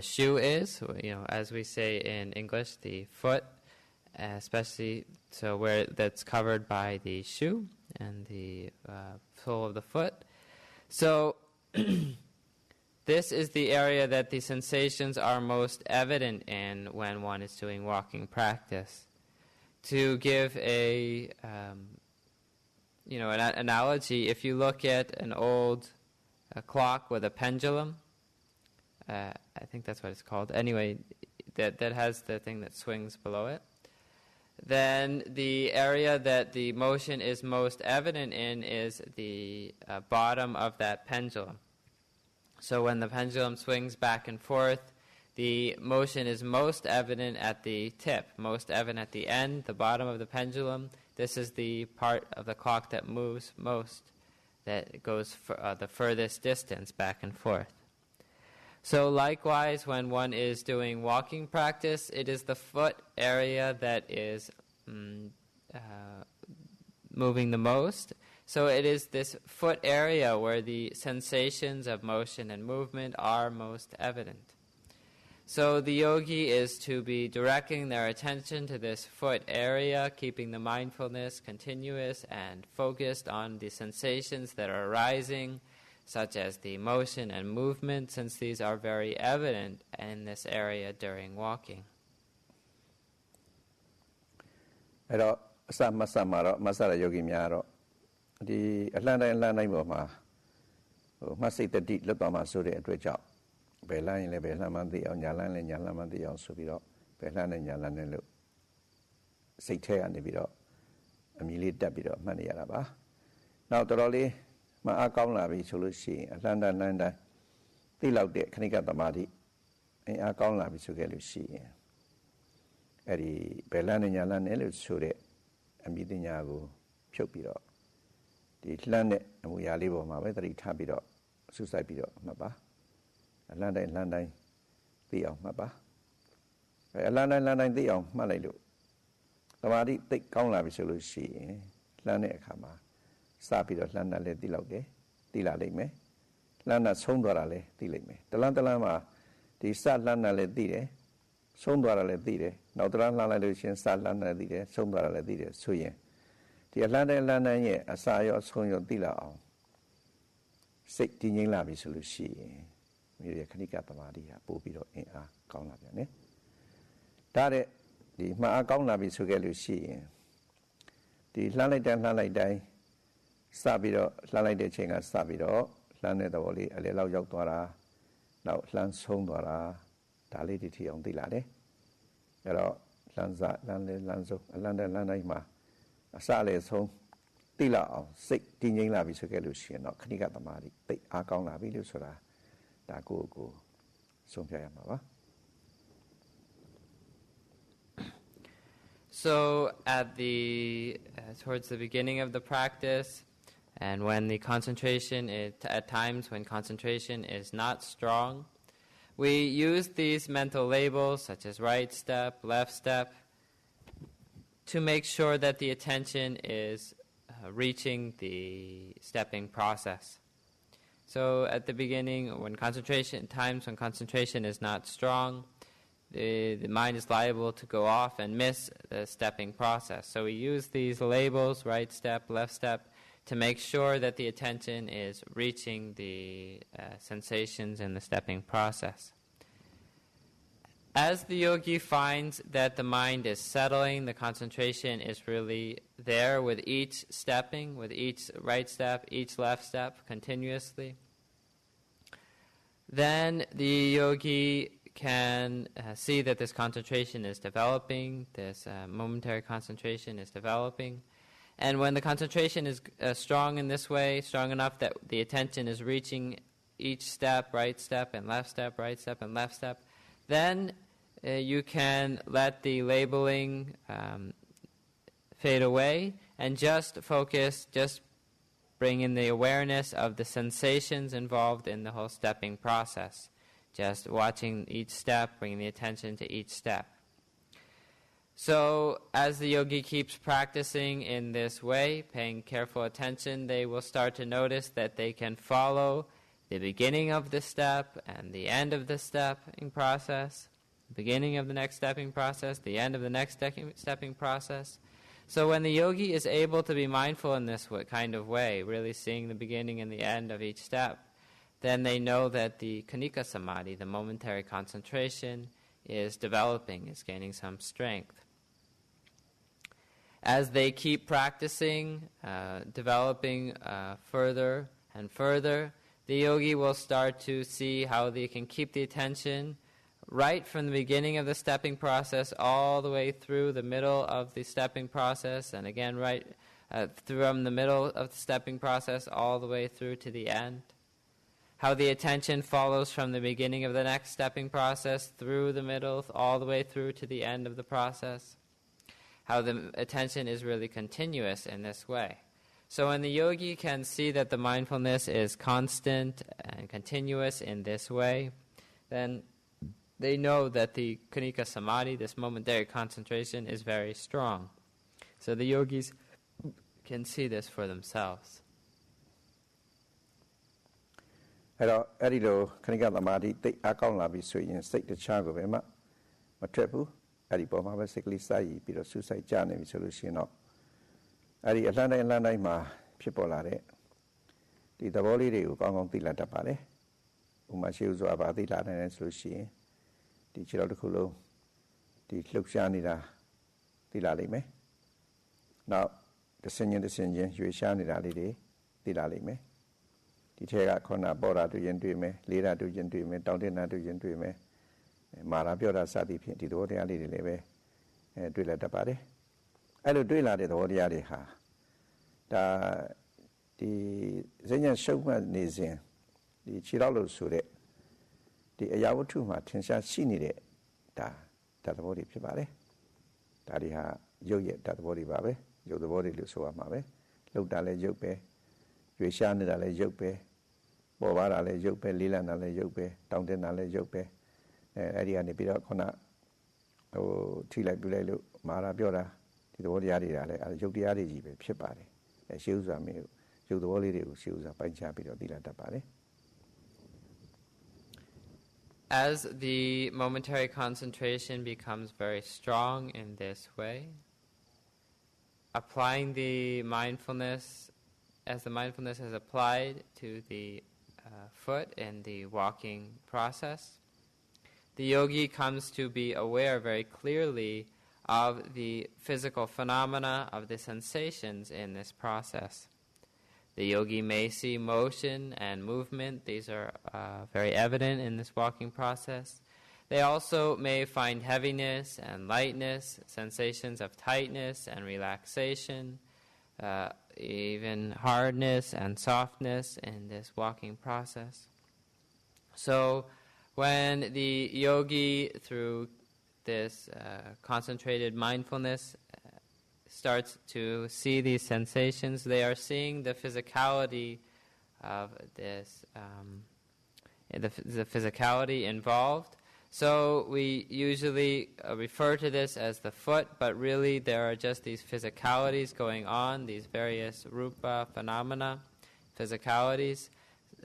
shoe is, as we say in English, the foot, especially so where that's covered by the shoe and the sole of the foot. So this is the area that the sensations are most evident in when one is doing walking practice. To give an analogy, if you look at an old clock with a pendulum, I think that's what it's called. Anyway, that has the thing that swings below it. Then the area that the motion is most evident in is the bottom of that pendulum. So when the pendulum swings back and forth, the motion is most evident at the tip, most evident at the end, the bottom of the pendulum. This is the part of the clock that moves most, that goes the furthest distance back and forth. So likewise, when one is doing walking practice, it is the foot area that is moving the most. So it is this foot area where the sensations of motion and movement are most evident. So the yogi is to be directing their attention to this foot area, keeping the mindfulness continuous and focused on the sensations that are arising, such as the motion and movement, since these are very evident in this area during walking. အဲ့တော့အစမတ်တဲ့ယောဂီများတော့ဒီအလှမ်းတိုင်းပေါ်မှာမှတ်စိတ်တတိလွတ်သွားမှာဆိုတဲ့အတွက်ကြောင့်ဘယ်လှမ်းရင်လည်းဘယ်လှမ်းမှသိအောင်ညာလှမ်းလည်းညာလှမ်းမှသိအောင်ဆိုပြီးတော့ဘယ်လှမ်းနဲ့ညာလှမ်းနဲ့လို့စိတ်ထဲကနေပြီးတော့အမြည်လေးတက်ပြီးတော့မှတ်နေရတာပါနောက်တော်တော်လေးမအားကောင်းလာပြီဆိုလို့ရှိရင်အလှမ်းတိုင်းသိလောက်တဲ့ခဏိကသမာဓိအားကောင်းလာပြီဆိုခဲ့လို့ရှိရင်အဲ့ဒီဘယ်လှမ်းနဲ့ညာလှမ်းနဲ့လို့ဆိုတဲ့အမြည်တင်ညာကိုဖြုတ်ပြီးတော့ဒီလှမ်းတဲ့အမူအရာလေးပေါ်မှာပဲသတိထားပြီးတော့ဆုစိုက်ပြီးတော့မှတ်ပါအလှမ်းတိုင်းသိအောင်မှတ်ပါအလှမ်းတိုင်းသိအောင်မှတ်လိုက်လို့သမာဓိသိကောင်းလာပြီဆိုလို့ရှိရင်လှမ်းတဲ့အခါမှာစပြီးတော့လှမ်းတာလည်းသိလောက်တယ်သိလာလိမ့်မယ်လှမ်းတာဆုံးသွားတာလည်းသိလိမ့်မယ်တလန်းမှာဒီစလှမ်းတာလည်းသိတယ်ဆုံးသွားတာလည်းသိတယ်နောက်တလန်းလှမ်းလိုက်လို့ရှိရင်စလှမ်းတာလည်းသိတယ်ဆုံးသွားတာလည်းသိတယ်ဆိုရင်ဒီအလှမ်းတိုင်းရဲ့အစာရောအဆုံးရောသိလာအောင်စိတ်တည်ငြိမ်လာပြီဆိုလို့ရှိရင်မိရဲ့ခဏိကသမာဓိဟာပို့ပြီးတော့အင်အားကောင်းလာပြန်တယ်ဒါတဲ့ဒီမှအားကောင်းလာပြီဆိုခဲ့လို့ရှိရင်ဒီလှမ်းလိုက်တိုင်းစပြီးတော့လှမ်းလိုက်တဲ့အချိန်ကစပြီးတော့လှမ်းတဲ့သဘောလေးအလေလောက်ရောက်သွားတာနောက်လှမ်းဆုံးသွားတာဒါလေးဒီထီအောင်သိလာတယ်အဲ့တော့လှမ်းဆုံးအလှမ်းတိုင်းမှာအစလည်းဆုံးသိလာအောင်စိတ်တည်ငြိမ်လာပြီဆိုခဲ့လို့ရှိရင်တော့ခဏိကသမာဓိသိအားကောင်းလာပြီလို့ဆိုတာဒါကိုဆုံးဖြတ်ရမှာပါ So at towards the beginning of the practice, and when the concentration at times when concentration is not strong, we use these mental labels such as right step, left step, to make sure that the attention is reaching the stepping process. So at the beginning, times when concentration is not strong, the mind is liable to go off and miss the stepping process. So we use these labels, right step, left step, to make sure that the attention is reaching the sensations in the stepping process. As the yogi finds that the mind is settling, the concentration is really there with each stepping, with each right step, each left step, continuously, then the yogi can see that this concentration is developing, this momentary concentration is developing. And when the concentration is strong in this way, strong enough that the attention is reaching each step, right step and left step, right step and left step, then you can let the labeling fade away and just focus, just bring in the awareness of the sensations involved in the whole stepping process. Just watching each step, bringing the attention to each step. So as the yogi keeps practicing in this way, paying careful attention, they will start to notice that they can follow the beginning of the step and the end of the stepping process, the beginning of the next stepping process, the end of the next stepping process. So when the yogi is able to be mindful in this kind of way, really seeing the beginning and the end of each step, then they know that the khanika samadhi, the momentary concentration, is developing, is gaining some strength. As they keep practicing, developing further and further, the yogi will start to see how they can keep the attention right from the beginning of the stepping process all the way through the middle of the stepping process, and again right from the middle of the stepping process all the way through to the end. How the attention follows from the beginning of the next stepping process through the middle, all the way through to the end of the process. How the attention is really continuous in this way. So when the yogi can see that the mindfulness is constant and continuous in this way, then they know that the khanika samadhi, this momentary concentration, is very strong. So the yogis can see this for themselves. အဲ့တော့အဲ့ဒီလိုခဏကသမာဓိတိတ်အားကောင်းလာပြီဆိုရင်စိတ်တခြားကိုပဲမထွက်ဘူးအဲ့ဒီပေါ်မှာပဲစိတ်ကလေးစိုက်ပြီးတော့စူးစိုက်ကြနေပြီဆိုလို့ရှိရင်တော့အဲ့ဒီအလှမ်းတိုင်းမှာဖြစ်ပေါ်လာတဲ့ဒီသဘောလေးတွေကိုကောင်းကောင်းသိလာတတ်ပါတယ်ဥပမာရှိဥစွာပါသိလာနိုင်တယ်ဆိုလို့ရှိရင်ဒီခြေတော်တစ်ခုလုံးဒီလှုပ်ရှားနေတာသိလာလိမ့်မယ်နောက်တစ်စင်ချင်းရွေရှားနေတာလေးတွေသိလာလိမ့်မယ်ဒီထဲကခုနပေါ်တာတွေ့ရင်တွေ့မယ်လေးတာတွေ့ရင်တွေ့မယ်တောင်းတင်တာတွေ့ရင်တွေ့မယ်မာရာပြောတာစသည်ဖြင့်ဒီသဘောတရားလေးတွေလည်းပဲတွေ့လာတတ်ပါတယ်အဲ့လိုတွေ့လာတဲ့သဘောတရားတွေဟာဒါဒီဇဉ္ဉံရှုပ်မှတ်နေစဉ်ဒီခြေတော်လို့ဆိုတဲ့ဒီအရာဝတ္ထုမှာထင်ရှားရှိနေတဲ့ဒါသဘောတွေဖြစ်ပါတယ်ဒါတွေဟာရုပ်ရဲ့သဘောတွေပါပဲရုပ်သဘောတွေလို့ဆိုရမှာပဲလှုပ်တာလည်းရုပ်ပဲရွေရှားနေတာလည်းရုပ်ပဲပေါ်ပါတာလည်းရုပ်ပဲလေးလံတာလည်းရုပ်ပဲတောင်းတင်တာလည်းရုပ်ပဲအဲ့ဒီကနေပြီးတော့ခုနထိလိုက်ပြလိုက်လို့မာရာပြောတာဒီသဘောတရားတွေကလည်းရုပ်တရားတွေကြီးပဲဖြစ်ပါတယ်ရှေးဥစွာမျိုးရုပ်သဘောလေးတွေကိုရှေးဥစွာပိုင်းခြားပြီးတော့သိလာတတ်ပါတယ် As the momentary concentration becomes very strong in this way, applying the mindfulness, as the mindfulness is applied to the foot in the walking process, the yogi comes to be aware very clearly of the physical phenomena of the sensations in this process. The yogi may see motion and movement. These are very evident in this walking process. They also may find heaviness and lightness, sensations of tightness and relaxation, even hardness and softness in this walking process. So when the yogi, through this concentrated mindfulness starts to see these sensations, they are seeing the physicality of this, the physicality involved. So we usually refer to this as the foot, but really there are just these physicalities going on, these various rupa phenomena, physicalities,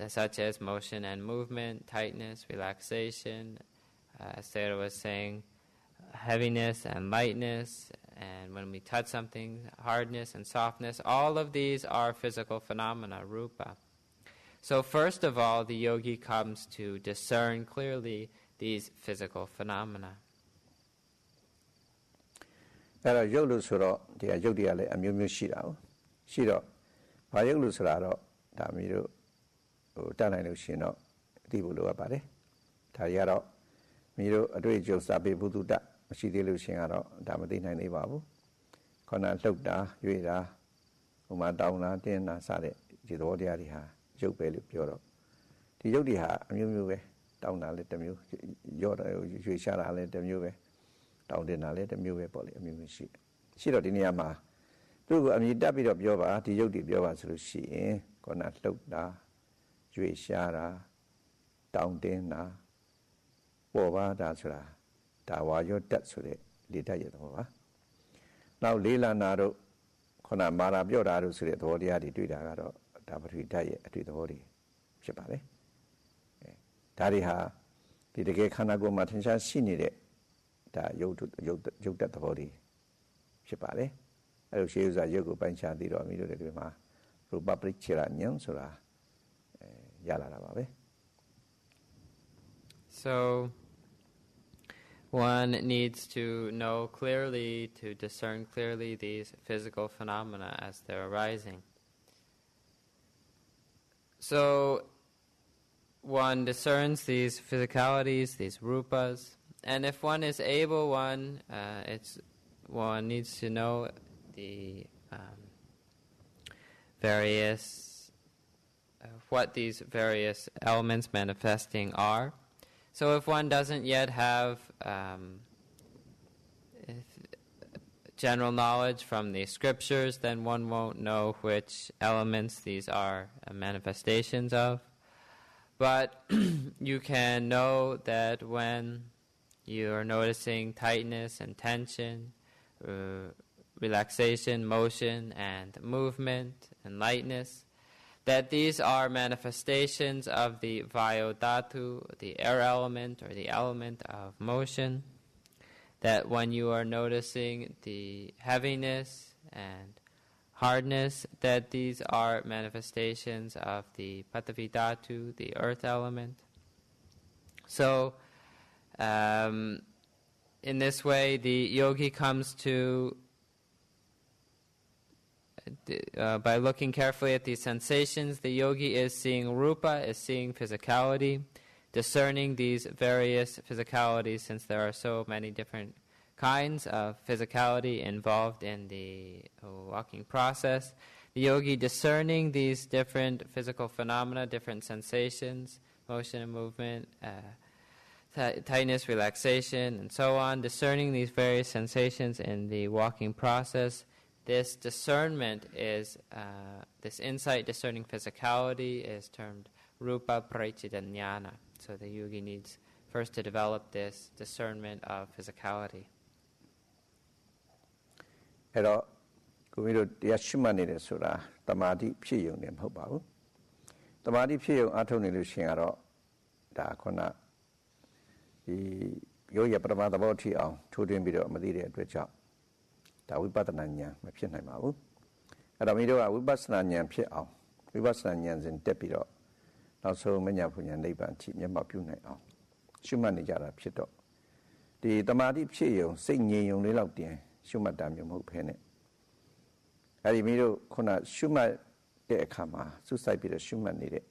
such as motion and movement, tightness, relaxation, as Sayadaw was saying, heaviness and lightness, and when we touch something, hardness and softness. All of these are physical phenomena, rupa. So first of all, the yogi comes to discern clearly these physical phenomena. အဲ့တော့ရုပ်လို့ဆိုတော့ဒီရုပ်တွေကလည်းအမျိုးမျိုးရှိတာ哦ရှိတော့ဘာရုပ်လို့ဆိုတာတော့ဒါမျိုးတို့တတ်နိုင်လို့ရှိရင်တော့သိဖို့လိုအပ်ပါတယ်ဒါတွေကတော့မျိုးတို့အတွေ့အကြုံစာပေဘုဒ္ဓတမရှိသေးလို့ရှိရင်ကတော့ဒါမသိနိုင်သေးပါဘူးခေါဏလှုပ်တာရွေ့တာဟိုမှာတောင်းတာတင်းတာစတဲ့ဒီသဘောတရားတွေဟာရုပ်ပဲလို့ပြောတော့ဒီရုပ်တွေဟာအမျိုးမျိုးပဲတောင်းတာလည်းတစ်မျိုးရော့တာရွေ့ရှားတာလည်းတစ်မျိုးပဲတောင်းတင်တာလည်းတစ်မျိုးပဲပေါ့လေအမျိုးမျိုးရှိတော့ဒီနေရာမှာသူ့ကိုအမြင်တက်ပြီးတော့ပြောပါဒီရုပ်တွေပြောပါဆိုလို့ရှိရင်ခေါဏလှုပ်တာရွေ့ရှားတာတောင်းတင်တာပေါ်ပါတာဆိုတာဒါဝါရော့တက်ဆိုတဲ့လေတက်ရဲ့သဘောပါနောက်လေးလနာတို့ခေါဏမာရာပြော့တာတို့ဆိုတဲ့သဘောတရားတွေတွေ့တာကတော့ဒါပထဝီဓာတ်ရဲ့အတွေ့သဘောတွေဖြစ်ပါလေဒါတွေဟာဒီတကယ်ခန္ဓာကိုယ်မှာထင်ရှားရှိနေတဲ့ဒါရုပ်တက်သဘောတွေဖြစ်ပါလေအဲ့လိုရှေးဥစွာရုပ်ကိုပိုင်းခြားသိတော့မိတို့တွေမှာရူပပရိစ္ဆေရဉာဏ်ဆိုတာရလာတာပါပဲ So one needs to know clearly, to discern clearly these physical phenomena as they're arising. So one discerns these physicalities, these rupas, and if one is able, one needs to know the what these various elements manifesting are. So if one doesn't yet have general knowledge from the scriptures, then one won't know which elements these are manifestations of. But you can know that when you are noticing tightness and tension, relaxation, motion and movement and lightness, that these are manifestations of the vayodhatu, the air element or the element of motion, that when you are noticing the heaviness and hardness, that these are manifestations of the patavidhatu, the earth element. So, in this way, the yogi comes to by looking carefully at these sensations, the yogi is seeing rupa, is seeing physicality, discerning these various physicalities, since there are so many different kinds of physicality involved in the walking process. The yogi discerning these different physical phenomena, different sensations, motion and movement, tightness, relaxation, and so on, discerning these various sensations in the walking process. This discernment is, this insight discerning physicality is termed rupa paricitanyana. So the yogi needs first to develop this discernment of physicality. အဲ့တော့ကိုကြီးတို့တရားရှိမှတ်နေတယ်ဆိုတာတမာတိဖြစ်ရုံနဲ့မဟုတ်ပါဘူးတမာတိဖြစ်ရုံအထုတ်နေလို့ရှိရင်ကတော့ဒါခုနဒီယောဂပရမသဘောထိအောင်ထိုးထွင်းပြီးတော့မသိတဲ့အတွက်ကြောင့်ဒါဝိပဿနာဉာဏ်မဖြစ်နိုင်ပါဘူးအဲ့တော့မိတို့ကဝိပဿနာဉာဏ်ဖြစ်အောင်ဝိပဿနာဉာဏ်စဉ်တက်ပြီးတော့နောက်ဆုံးမညာဘုညာနိဗ္ဗာန်ထိမျက်မှောက်ပြုနိုင်အောင်ရှုမှတ်နေကြတာဖြစ်တော့ဒီတမာတိဖြစ်ရုံစိတ်ငြိမ်ရုံလေးလောက်တင်ရှုမှတ်တာမျိုးမဟုတ်ဘဲနဲ့အဲ့ဒီမိတို့ခုနရှုမှတ်တဲ့အခါမှာစုစိုက်ပြီးတော့ရှုမှတ်နေတဲ့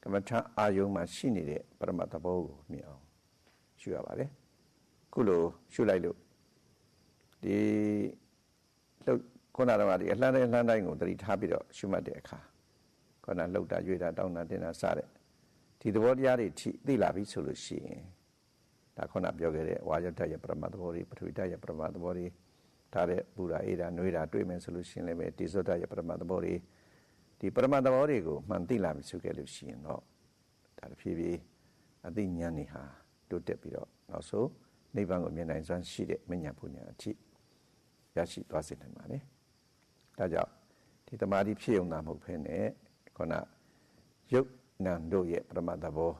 ကမ္မထာအာယုံမှာရှိနေတဲ့ပရမတ်သဘောကိုမြင်အောင်ရှုရပါတယ်ခုလိုရှုလိုက်လို့ဒီလှုပ်ခုနကတော့ဒီအလှမ်းတိုင်းကိုသတိထားပြီးတော့ရှုမှတ်တဲ့အခါခုနလှုပ်တာရွေ့တာတောင်းတာတင်းတာစတဲ့ဒီသဘောတရားတွေထိသိလာပြီဆိုလို့ရှိရင် ဒါခုနပြောခဲ့တဲ့ဝါယတရဲ့ပရမတ္တဘောတွေပထဝီဓာတ်ရဲ့ပရမတ္တဘောတွေထားတဲ့ပူရာအေးတာနှွေးတာတွေ့မယ်ဆိုလို့ရှိရင်လည်းပဲတိဇောဓာတ်ရဲ့ပရမတ္တဘောတွေဒီပရမတ္တဘောတွေကိုမှန်သိလာပြီဆိုခဲ့လို့ရှိရင်တော့ဒါတစ်ဖြည်းဖြည်းအသိဉာဏ်တွေဟာတိုးတက်ပြီးတော့နောက်ဆုံးနိဗ္ဗာန်ကိုမြင်နိုင်စွမ်းရှိတဲ့မဉ္ဇဉ်ပူဉ္ဇဉ်အထိရရှိသွားစေနိုင်ပါတယ်။ဒါကြောင့်ဒီတမာတိဖြစ်ုံသာမဟုတ်ဘဲနဲ့ခုနယုတ်နံတို့ရဲ့ပရမတ္တဘော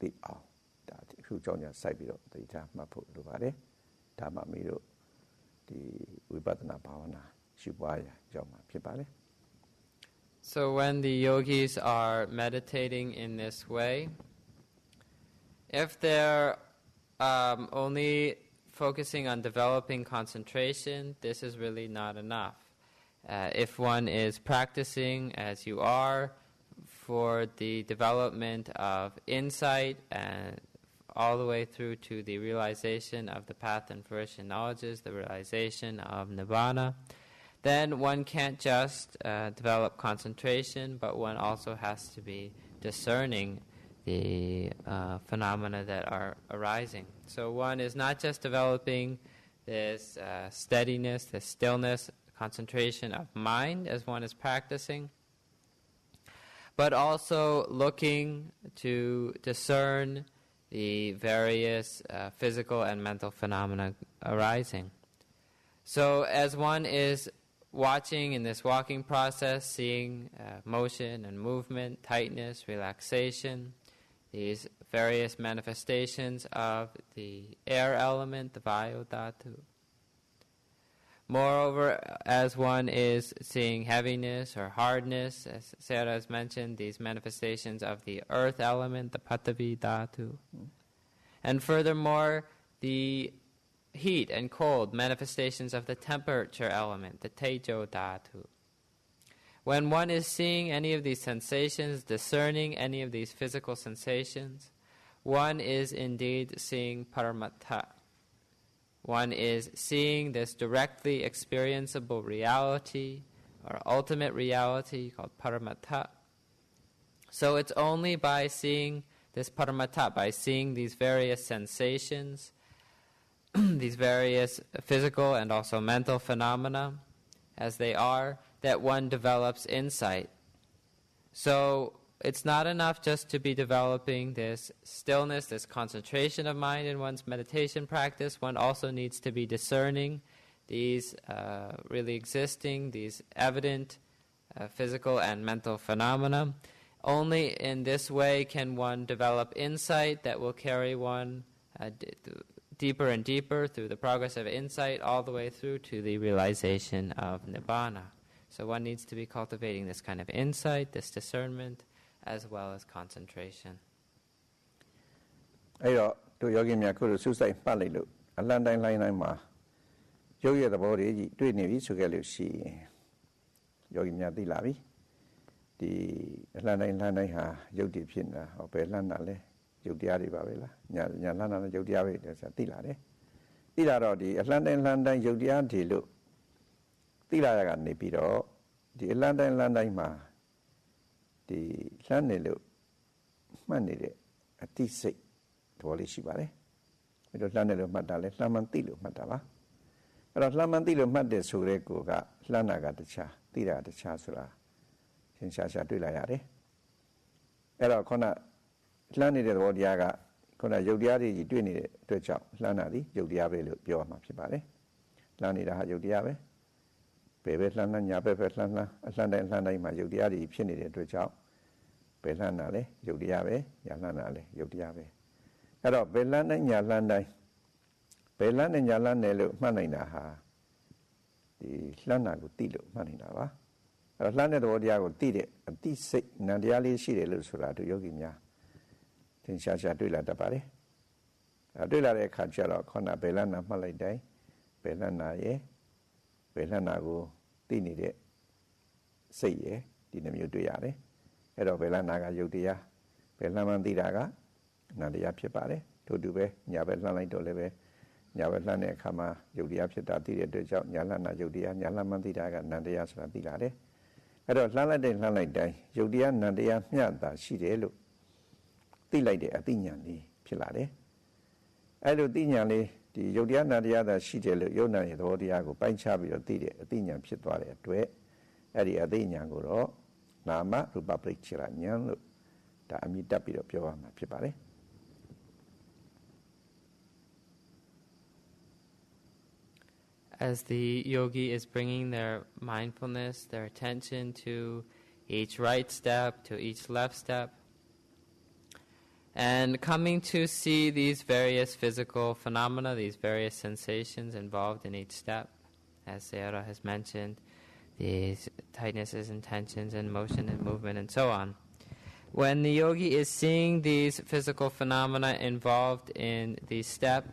သိအောင်ဒါအခုကြောင့်ညာစိုက်ပြီးတော့သတိထားမှတ်ဖို့လိုပါတယ်။ဒါမှမီတို့ဒီဝိပဿနာဘာဝနာရှုပွားရကြောင်းမှာဖြစ်ပါတယ်။ So when the yogis are meditating in this way, if they're only focusing on developing concentration, this is really not enough. If one is practicing as you are for the development of insight and all the way through to the realization of the path and fruition knowledges, the realization of Nibbana, then one can't just develop concentration, but one also has to be discerning the phenomena that are arising. So one is not just developing this steadiness, this stillness, concentration of mind as one is practicing, but also looking to discern the various physical and mental phenomena arising. So as one is watching in this walking process, seeing motion and movement, tightness, relaxation, these various manifestations of the air element, the vayu dhatu. Moreover, as one is seeing heaviness or hardness, as Sayadaw has mentioned, these manifestations of the earth element, the patavi dhatu. And furthermore, the heat and cold manifestations of the temperature element, the tejo dhatu. When one is seeing any of these sensations, discerning any of these physical sensations, one is indeed seeing paramattha. One is seeing this directly experienceable reality or ultimate reality called paramattha. So it's only by seeing this paramattha, by seeing these various sensations, these various physical and also mental phenomena as they are, that one develops insight. So it's not enough just to be developing this stillness, this concentration of mind in one's meditation practice. One also needs to be discerning these really existing, these evident physical and mental phenomena. Only in this way can one develop insight that will carry one deeper and deeper through the progress of insight all the way through to the realization of Nibbana. So one needs to be cultivating this kind of insight, this discernment, as well as concentration. အဲ့တော့တို့ယောဂီများခုလိုစူးစိုက်ပတ်လိုက်လို့အလန့်တိုင်းလိုင်းတိုင်းမှာရုပ်ရဲ့သဘောတွေကြီးတွေ့နေပြီဆိုခဲ့လို့ရှိရင်ယောဂီများသိလာပြီဒီအလန့်တိုင်းလှမ်းတိုင်းဟာရုပ်တည်ဖြစ်နေတာဟောဘယ်လှမ်းတာလဲရုပ်တရားတွေပါပဲလားညာလှမ်းတာလည်းရုပ်တရားပဲဆိုတာသိလာတယ်သိလာတော့ဒီအလန့်တိုင်းလှမ်းတိုင်းရုပ်တရားတွေလို့သိလာရကနေပြီးတော့ဒီအလန့်တိုင်းလှမ်းတိုင်းမှာဒီလှမ်းနေလို့မှတ်နေတဲ့အတိစိတ်သဘောလေးရှိပါတယ်ပြီးတော့လှမ်းနေလို့မှတ်တာလဲလှမ်းမှန်သိလို့မှတ်တာပါအဲ့တော့လှမ်းမှန်သိလို့မှတ်တဲ့ဆိုတဲ့ကိုကလှမ်းတာကတခြားသိတာတခြားဆိုတာသင်ရှားတွေ့လာရတယ်အဲ့တော့ခုနလှမ်းနေတဲ့သဘောတရားကခုနရုပ်တရားတွေကြီးတွေ့နေတဲ့အတွက်ကြောင့်လှမ်းတာဒီရုပ်တရားပဲလို့ပြောရမှာဖြစ်ပါတယ်လှမ်းနေတာဟာရုပ်တရားပဲဘယ်ပဲလှမ်းလှမ်းညာပဲလှမ်းလှမ်းအလှမ်းတိုင်းလှမ်းတိုင်းမှာရုပ်တရားတွေဖြစ်နေတဲ့အတွက်ကြောင့်ဘယ်လှမ်းတာလဲရုပ်တရားပဲညာလှမ်းတာလဲရုပ်တရားပဲအဲ့တော့ဘယ်လှမ်းတိုင်းညာလှမ်းတိုင်းဘယ်လှမ်းနဲ့ညာလှမ်းတယ်လို့မှတ်နိုင်တာဟာဒီလှမ်းတာကိုသိလို့မှတ်နိုင်တာပါအဲ့တော့လှမ်းတဲ့သဘောတရားကိုသိတဲ့အသိစိတ်နံတရားလေးရှိတယ်လို့ဆိုတာတို့ယောဂီများသင်ရှားတွေ့လာတတ်ပါတယ်တွေ့လာတဲ့အခါကျတော့ခုနဘယ်လှမ်းနာမှတ်လိုက်တိုင်းဘယ်လှမ်းနာရဲ့ဘယ်လှမ်းနာကိုသိနေတဲ့စိတ်ရဲ့ဒီနှမျိုးတွေ့ရတယ်အဲ့တော့ဘယ်လှမ်းနာကယုတ်တရားဘယ်လှမ်းမှန်းသိတာကနံတရားဖြစ်ပါတယ်ထို့တူပဲညာဘက်လှမ်းလိုက်တော့လည်းပဲညာဘက်လှမ်းတဲ့အခါမှာယုတ်တရားဖြစ်တာသိတဲ့အတွက်ကြောင့်ညာလှမ်းနာယုတ်တရားညာလှမ်းမှန်းသိတာကနံတရားဆိုတာသိလာတယ်အဲ့တော့လှမ်းလိုက်တဲ့လှမ်းလိုက်တိုင်းယုတ်တရားနံတရားမျှတာရှိတယ်လို့သိလိုက်တဲ့အသိဉာဏ်လေးဖြစ်လာတယ် အဲ့လိုသိဉာဏ်လေးဒီယုတ်တရားနာတရားသာရှိတယ်လို့ယုတ်နာရဲ့သဘောတရားကိုပိုင်းခြားပြီးတော့သိတဲ့အသိဉာဏ်ဖြစ်သွားတဲ့အတွက်အဲ့ဒီအသိဉာဏ်ကိုတော့နာမရူပပရိစ္ဆေရဉာဏ်လို့ဒါအမြင့်တက်ပြီးတော့ပြောရမှာဖြစ်ပါတယ် As the yogi is bringing their mindfulness, their attention to each right step, to each left step, and coming to see these various physical phenomena, these various sensations involved in each step, as Sayadaw has mentioned, these tightnesses and tensions and motion and movement and so on. When the yogi is seeing these physical phenomena involved in the step,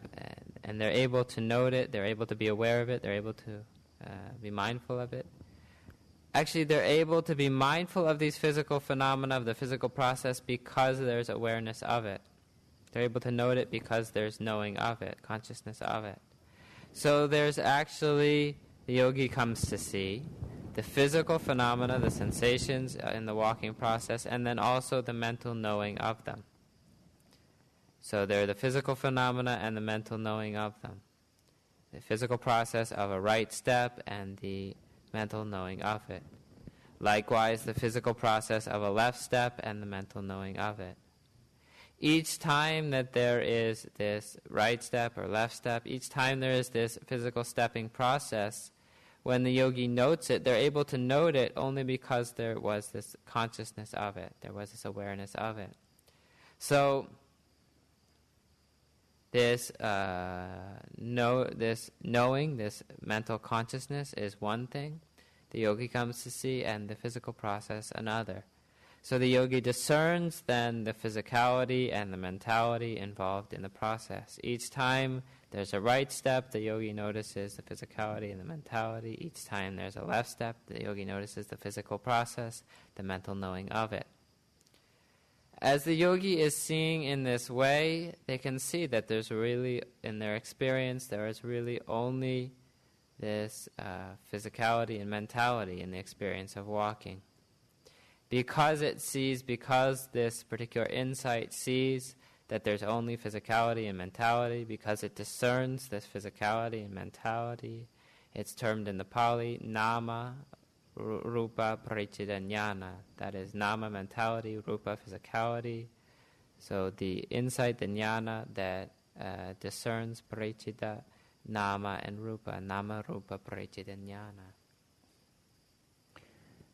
and they're able to note it, they're able to be aware of it, they're able to be mindful of it. Actually, they're able to be mindful of these physical phenomena, of the physical process, because there's awareness of it. They're able to note it because there's knowing of it, consciousness of it. So there's actually, the yogi comes to see the physical phenomena, the sensations in the walking process, and then also the mental knowing of them. So there are the physical phenomena and the mental knowing of them. The physical process of a right step and the mental knowing of it. Likewise, the physical process of a left step and the mental knowing of it. Each time that there is this right step or left step, each time there is this physical stepping process, when the yogi notes it, they're able to note it only because there was this consciousness of it, there was this awareness of it. So this knowing, this mental consciousness is one thing the yogi comes to see, and the physical process another. So the yogi discerns then the physicality and the mentality involved in the process. Each time there's a right step, the yogi notices the physicality and the mentality. Each time there's a left step, the yogi notices the physical process, the mental knowing of it. As the yogi is seeing in this way, they can see that there's really, in their experience, there is really only this physicality and mentality in the experience of walking. Because this particular insight sees that there's only physicality and mentality, because it discerns this physicality and mentality, it's termed in the Pali, nama, rupa, parichita, jnana. That is nama, mentality, rupa, physicality. So the insight, the jnana that discerns parichita, nama and rupa, nama, rupa, parichita, jnana.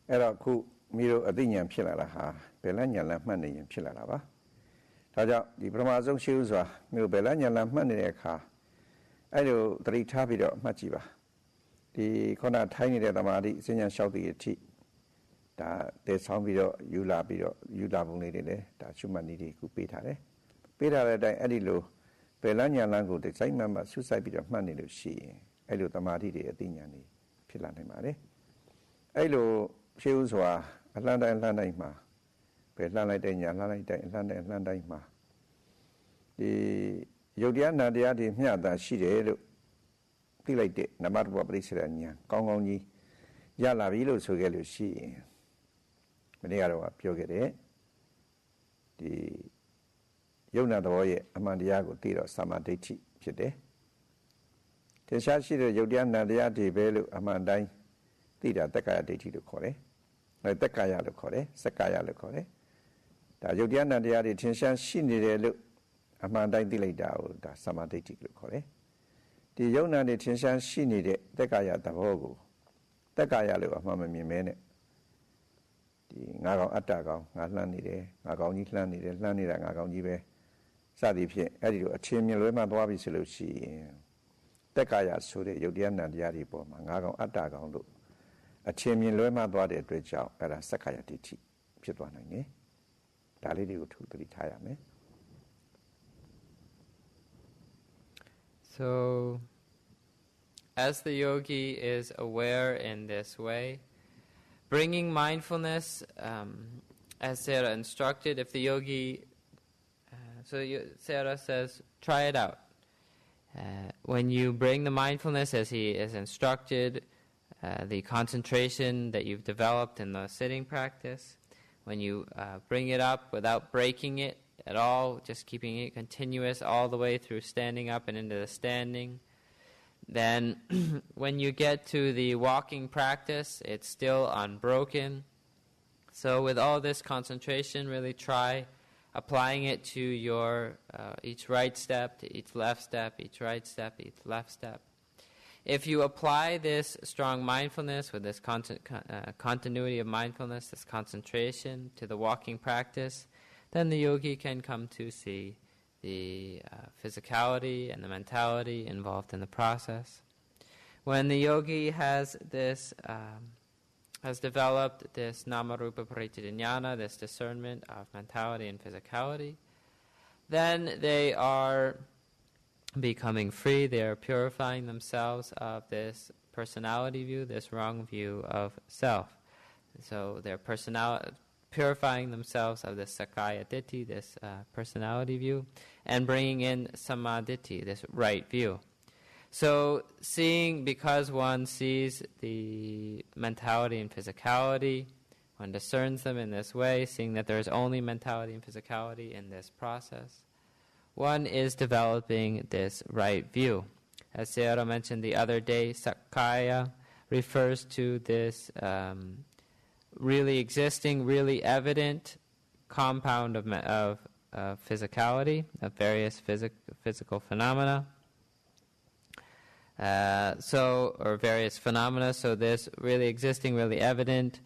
အဲ့တော့ခုမိတို့အသိဉာဏ်ဖြစ်လာတာဟာဘယ်လဉာဏ်လဲမှတ်နေရင်ဖြစ်လာတာပါဒါကြောင့်ဒီပထမဆုံးရှိဥစွာမိတို့ဘယ်လဉာဏ်လဲမှတ်နေတဲ့အခါအဲ့လိုသတိထားပြီးတော့မှတ်ကြည့်ပါဒီခုနထိုင်းနေတဲ့သမာဓိအစဉ်ဉာဏ်လျှောက်တည်အထိဒါတည်ဆောင်ပြီးတော့ယူလာပုံလေးတွေလည်းဒါရှုမှတ်နည်းတွေခုပေးထားတယ်ပေးထားတဲ့အတိုင်းအဲ့ဒီလိုဘယ်လဉာဏ်လမ်းကိုဒီစိတ်မှတ်မှဆုစိုက်ပြီးတော့မှတ်နေလို့ရှိရင်အဲ့လိုသမာဓိတွေအသိဉာဏ်တွေဖြစ်လာနိုင်ပါတယ်အဲ့လိုရှိဥစွာအလှမ်းတိုင်းမှာပဲလှမ်းလိုက်တဲ့ညာလှမ်းလိုက်တဲ့အလှမ်းတိုင်းမှာဒီယုတ်တရားနာတရားတွေမျှတာရှိတယ်လို့သိလိုက်တဲ့နမရူပပရိစ္ဆေရဉာဏ်ကောင်းကြီးရလာပြီလို့ဆိုခဲ့လို့ရှိရင်မနေ့ကတော့ပြောခဲ့တဲ့ဒီယုတ်နာသဘောရဲ့အမှန်တရားကိုသိတော့သမာဓိဋ္ဌိဖြစ်တယ်ထင်ရှားရှိတဲ့ယုတ်တရားနာတရားတွေပဲလို့အမှန်တိုင်းသိတာတက္ကရာဒိဋ္ဌိလို့ခေါ်တယ်တက္ကရာလို့ခေါ်တယ်စက္ကာယလို့ခေါ်တယ်ဒါယုတ်တရားနာတရားတွေထင်ရှားရှိနေတယ်လို့အမှန်တိုင်းသိလိုက်တာကိုဒါသမာဓိဋ္ဌိလို့ခေါ်တယ်ဒီယုတ်နာတွေထင်ရှားရှိနေတဲ့တက္ကရာသဘောကိုတက္ကရာလို့အမှန်မမြင်မဲနဲ့ဒီငါကောင်အတ္တကောင်ငါလှမ်းနေတယ်ငါကောင်ကြီးလှမ်းနေတယ်လှမ်းနေတာငါကောင်ကြီးပဲစသည်ဖြင့်အဲ့ဒီလိုအချင်းမြင်လွဲမှသွားပြီဆိုလို့ရှိရင်တက္ကရာဆိုတဲ့ယုတ်တရားနာတရားတွေပေါ်မှာငါကောင်အတ္တကောင်လို့အချင်းမြင်လွဲမှသွားတဲ့အတွက်ကြောင့်အဲ့ဒါစက္ကာယဒိဋ္ဌိဖြစ်သွားနိုင်တယ်ဒါလေးတွေကိုထူသတိထားရမယ် So as the yogi is aware in this way, bringing mindfulness as Sayadaw instructed, if the yogi Sayadaw says try it out when you bring the mindfulness as he is instructed, the concentration that you've developed in the sitting practice, when you bring it up without breaking it, at all, just keeping it continuous all the way through standing up and into the standing. Then when you get to the walking practice, it's still unbroken. So with all this concentration, really try applying it to your each right step, to each left step, each right step, each left step. If you apply this strong mindfulness with this continuity of mindfulness, this concentration to the walking practice, then the yogi can come to see the physicality and the mentality involved in the process. When the yogi has this, has developed this namarupa paritidhyāna, this discernment of mentality and physicality, then they are becoming free. They are purifying themselves of this personality view, this wrong view of self. So they're purifying themselves of this sakkaya ditthi, this personality view, and bringing in samaditthi, this right view. So because one sees the mentality and physicality, one discerns them in this way, seeing that there is only mentality and physicality in this process, one is developing this right view. As Sayadaw mentioned the other day, sakkaya refers to this really existing, really evident compound of physicality, of various physical phenomena. Or various phenomena. So this really existing, really evident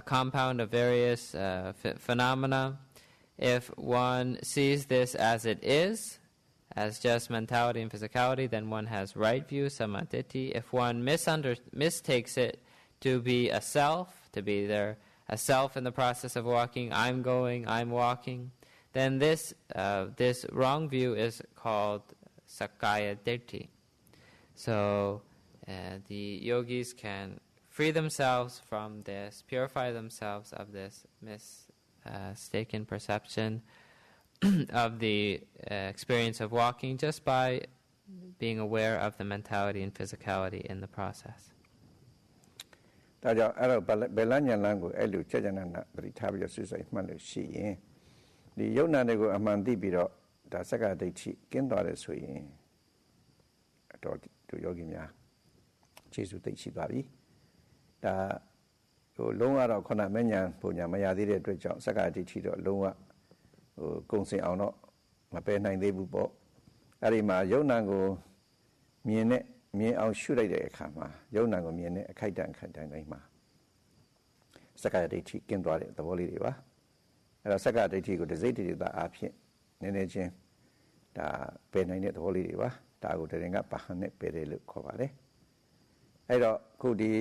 compound of various phenomena. If one sees this as it is, as just mentality and physicality, then one has right view, samaditthi. If one mistakes it to be a self, to be there, a self in the process of walking, I'm going, I'm walking, then this wrong view is called sakkaya ditthi. So the yogis can free themselves from this, purify themselves of this mistaken perception of the experience of walking just by being aware of the mentality and physicality in the process. ဒါကြောင့်အဲ့တော့ဘယ်လညာလန်းကိုအဲ့လိုကြကြနာနာပရိထားပြီးတော့ဆွဆွမှတ်လို့ရှိရင်ဒီယုံနာတွေကိုအမှန်သိပြီးတော့ဒါစက္ကဒိဋ္ဌိကင်းသွားတယ်ဆိုရင်တော့သူယောဂီများခြေစုသိရှိသွားပြီဒါဟိုလုံးဝတော့ခုနမဉဏ်ပုံညာမရသေးတဲ့အတွက်ကြောင့်စက္ကဒိဋ္ဌိတော့လုံးဝဟိုကုံစင်အောင်တော့မပယ်နိုင်သေးဘူးပေါ့အဲ့ဒီမှာယုံနာကိုမြင်အောင်ရှုလိုက်တဲ့အခါမှာယုံနာကိုမြင်တဲ့အခိုက်အတန့်တိုင်းမှာစက္ကဒိဋ္ဌိကင်းသွားတဲ့သဘောလေးတွေပါအဲ့တော့စက္ကဒိဋ္ဌိကိုဒစိတ္တိတာအဖြစ်နည်းနည်းချင်းဒါပယ်နိုင်တဲ့သဘောလေးတွေပါဒါကိုတရင်ကပါဟန်နဲ့ပယ်တယ်လို့ခေါ်ပါတယ်အဲ့တော့ခုဒီ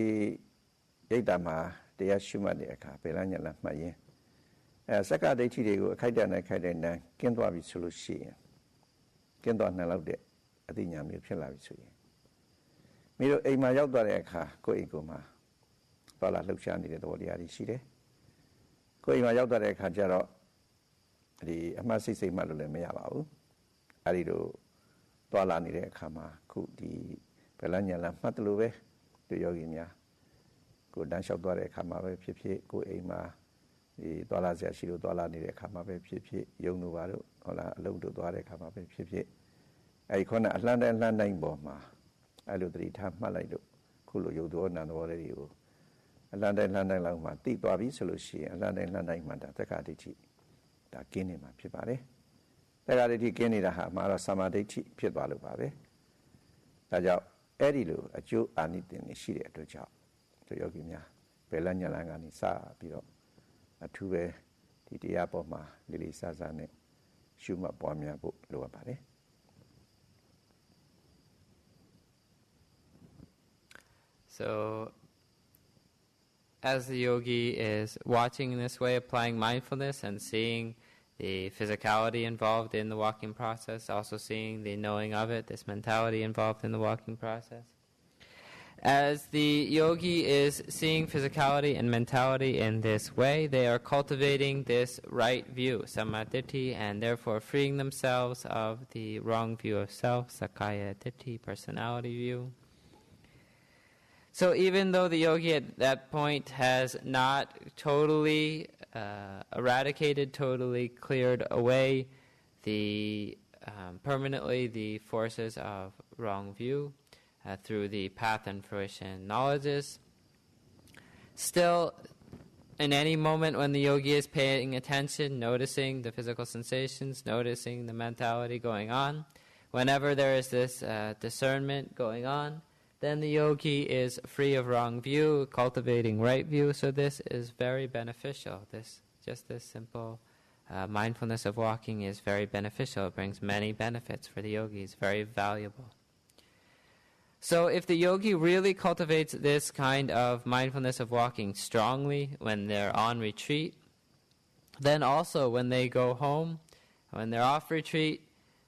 ရိတ်တာမှာတရားရှုမှတ်တဲ့အခါပယ်လညာလမှတ်ရင်စက္ကဒိဋ္ဌိတွေကိုအခိုက်အတန့်နဲ့ခိုက်တဲ့နိုင်ကင်းသွားပြီဆိုလို့ရှိရင်ကင်းသွားနိုင်လောက်တဲ့အသိဉာဏ်မျိုးဖြစ်လာပြီဆိုရင်မိတို့အိမ်မှာရောက်သွားတဲ့အခါကိုယ့်အိမ်ကိုမှပေါ်လာလှုပ်ရှားနေတဲ့သဘောတရားတွေရှိတယ်ကိုယ့်အိမ်မှာရောက်သွားတဲ့အခါကျတော့ဒီအမှတ်စိတ်မှတ်လို့လည်းမရပါဘူးအဲ့ဒီလိုသွားလာနေတဲ့အခါမှာခုဒီဘယ်လညာလမှတ်တယ်လို့ပဲဒီယောဂီများကိုတန်းလျှောက်သွားတဲ့အခါမှာပဲဖြစ်ဖြစ်ကိုယ်အိမ်မှာဒီသွားလာစရာရှိလို့သွားလာနေတဲ့အခါမှာပဲဖြစ်ဖြစ်ယုံလို့ပါတော့ဟုတ်လားအလုပ်တို့သွားတဲ့အခါမှာပဲဖြစ်ဖြစ်အဲဒီခုနအလှမ်းတိုင်းပေါ်မှာအဲ့လိုတတိထားမှတ်လိုက်လို့ခုလိုယုတ်သောနာမ်တော်လေးတွေကိုအလှမ်းတိုင်းလောက်မှသိသွားပြီဆိုလို့ရှိရင်အလှမ်းတိုင်းမှဒါသက္ကာဒိဋ္ဌိဒါကင်းနေမှာဖြစ်ပါတယ်သက္ကာဒိဋ္ဌိကင်းနေတာဟာမှာတော့သမာဓိဋ္ဌိဖြစ်သွားလို့ပါပဲဒါကြောင့်အဲ့ဒီလိုအကျိုးအာနိသင်တွေရှိတဲ့အတွက်ကြောင့်ဒီယောဂီများဘယ်လညာလန်းကနေစပြီးတော့အထူးပဲဒီတရားပေါ်မှာလေးစားစားနဲ့ရှုမှတ်ပွားများဖို့လိုအပ်ပါတယ် So, as the yogi is watching in this way, applying mindfulness and seeing the physicality involved in the walking process, also seeing the knowing of it, this mentality involved in the walking process. As the yogi is seeing physicality and mentality in this way, they are cultivating this right view, samaditthi, and therefore freeing themselves of the wrong view of self, sakkaya ditthi, personality view. So even though the yogi at that point has not totally eradicated, totally cleared away permanently the forces of wrong view through the path and fruition knowledges. Still, in any moment when the yogi is paying attention, noticing the physical sensations, noticing the mentality going on, whenever there is this discernment going on, then the yogi is free of wrong view, cultivating right view. So this is very beneficial. This simple mindfulness of walking is very beneficial. It brings many benefits for the yogi. It's very valuable. So if the yogi really cultivates this kind of mindfulness of walking strongly when they're on retreat, then also when they go home, when they're off retreat,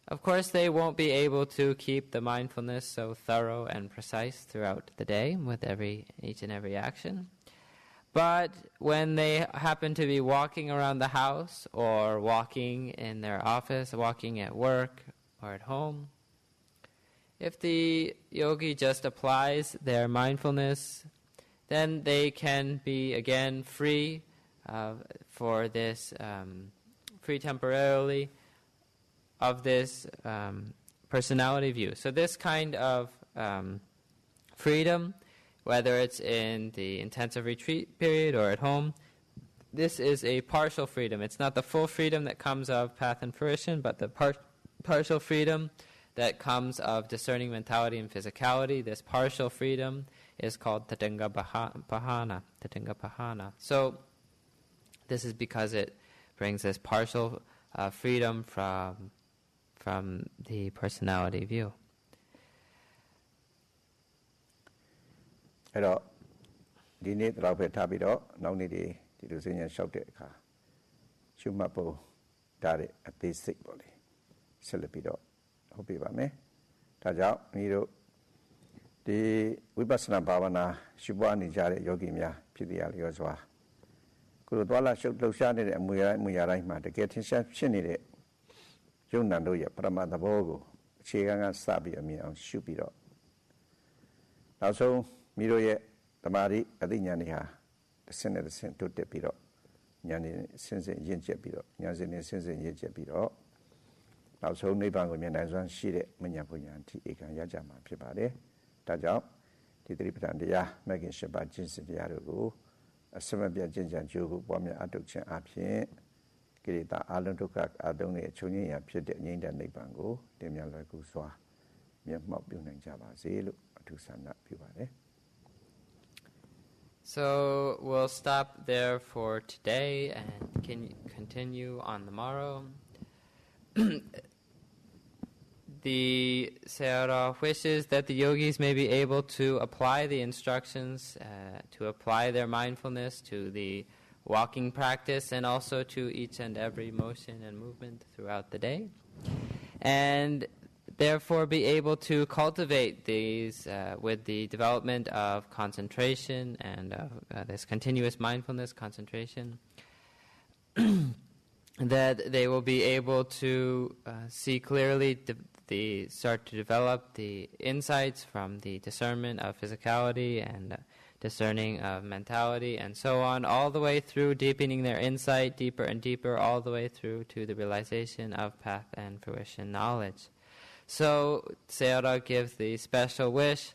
of course they won't be able to keep the mindfulness so thorough and precise throughout the day with each and every action. But when they happen to be walking around the house or walking in their office, walking at work or at home, if the yogi just applies their mindfulness, then they can be again free for this, free temporarily of this personality view. So this kind of freedom, whether it's in the intensive retreat period or at home, this is a partial freedom. It's not the full freedom that comes of path and fruition, but the partial freedom that comes of discerning mentality and physicality. This partial freedom is called Tatinga Pahana. So this is because it brings this partial freedom from the personality view. အဲ့တော့ဒီနေ့တော့ပဲထားပြီးတော့နောက်နေ့ဒီလိုစဉ်းဉဏ်လျှောက်တဲ့အခါရှုမှတ်ဖို့ဒါတဲ့အသေးစိတ်ပေါ့လေဆက်လက်ပြီးတော့ဟုတ်ပြီပါမယ်ဒါကြောင့်မိတို့ဒီဝိပဿနာဘာဝနာရှုပွားနေကြတဲ့ယောဂီများဖြစ်တရားလျော်စွာကိုယ်တို့သွားလာရှုပ်လှုပ်ရှားနေတဲ့အမူအရာတိုင်းမှာတကယ်ထင်ရှားဖြစ်နေတဲ့ယုံနာတို့ရဲ့ပရမသဘောကိုအခြေခံကစပြီးအမြင်အောင်ရှုပြီးတော့နောက်ဆုံးမိတို့ရဲ့သမာဓိအသိဉာဏ်တွေဟာတစ်ဆင့်နဲ့တစ်ဆင့်တိုးတက်ပြီးတော့ဉာဏ်နဲ့ဆင့်ဆင့်ရင့်ကျက်ပြီးတော့ဉာဏ်စဉ်နဲ့ဆင့်ဆင့်ရင့်ကျက်ပြီးတော့နောက်ဆုံးနိဗ္ဗာန်ကိုမြင်နိုင်စွမ်းရှိတဲ့မဉ္ဇဉ်ပူညာအထိဧကံရကြမှာဖြစ်ပါတယ်ဒါကြောင့်ဒီသတိပဋ္ဌာန်တရားမဂ်ကင်၈ပါးကျင့်စဉ်တရားတို့ကိုအစမပြတ်ကျင့်ကြံကြိုးကိုပွားများအထောက်ခြင်းအပြင်ကိလေသာအလုံးဒုက္ခအတုံးနဲ့ချုပ်ငြိမ်းရာဖြစ်တဲ့ငြိမ်းတဲ့နိဗ္ဗာန်ကိုတင်မြတ်လွယ်ကူစွာမျက်မှောက်ပြုနိုင်ကြပါစေလို့အထူးဆန္ဒပြုပါတယ် So we'll stop there for today and can continue on the morrow. The Sayadaw wishes that the yogis may be able to apply the instructions, to apply their mindfulness to the walking practice and also to each and every motion and movement throughout the day. And therefore be able to cultivate these with the development of concentration and of this continuous mindfulness concentration, that they will be able to see clearly start to develop the insights from the discernment of physicality and discerning of mentality and so on, all the way through deepening their insight deeper and deeper, all the way through to the realization of path and fruition knowledge. So Sayadaw gives the special wish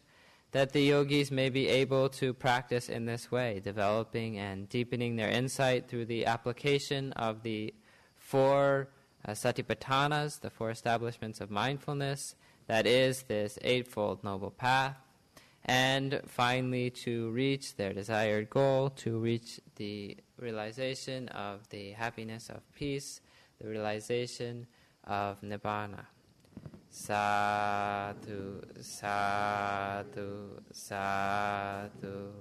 that the yogis may be able to practice in this way, developing and deepening their insight through the application of the four satipatthanas, the four establishments of mindfulness, that is this eightfold noble path, and finally to reach their desired goal, to reach the realization of the happiness of peace, the realization of nibbana. Sadhu, sadhu, sadhu.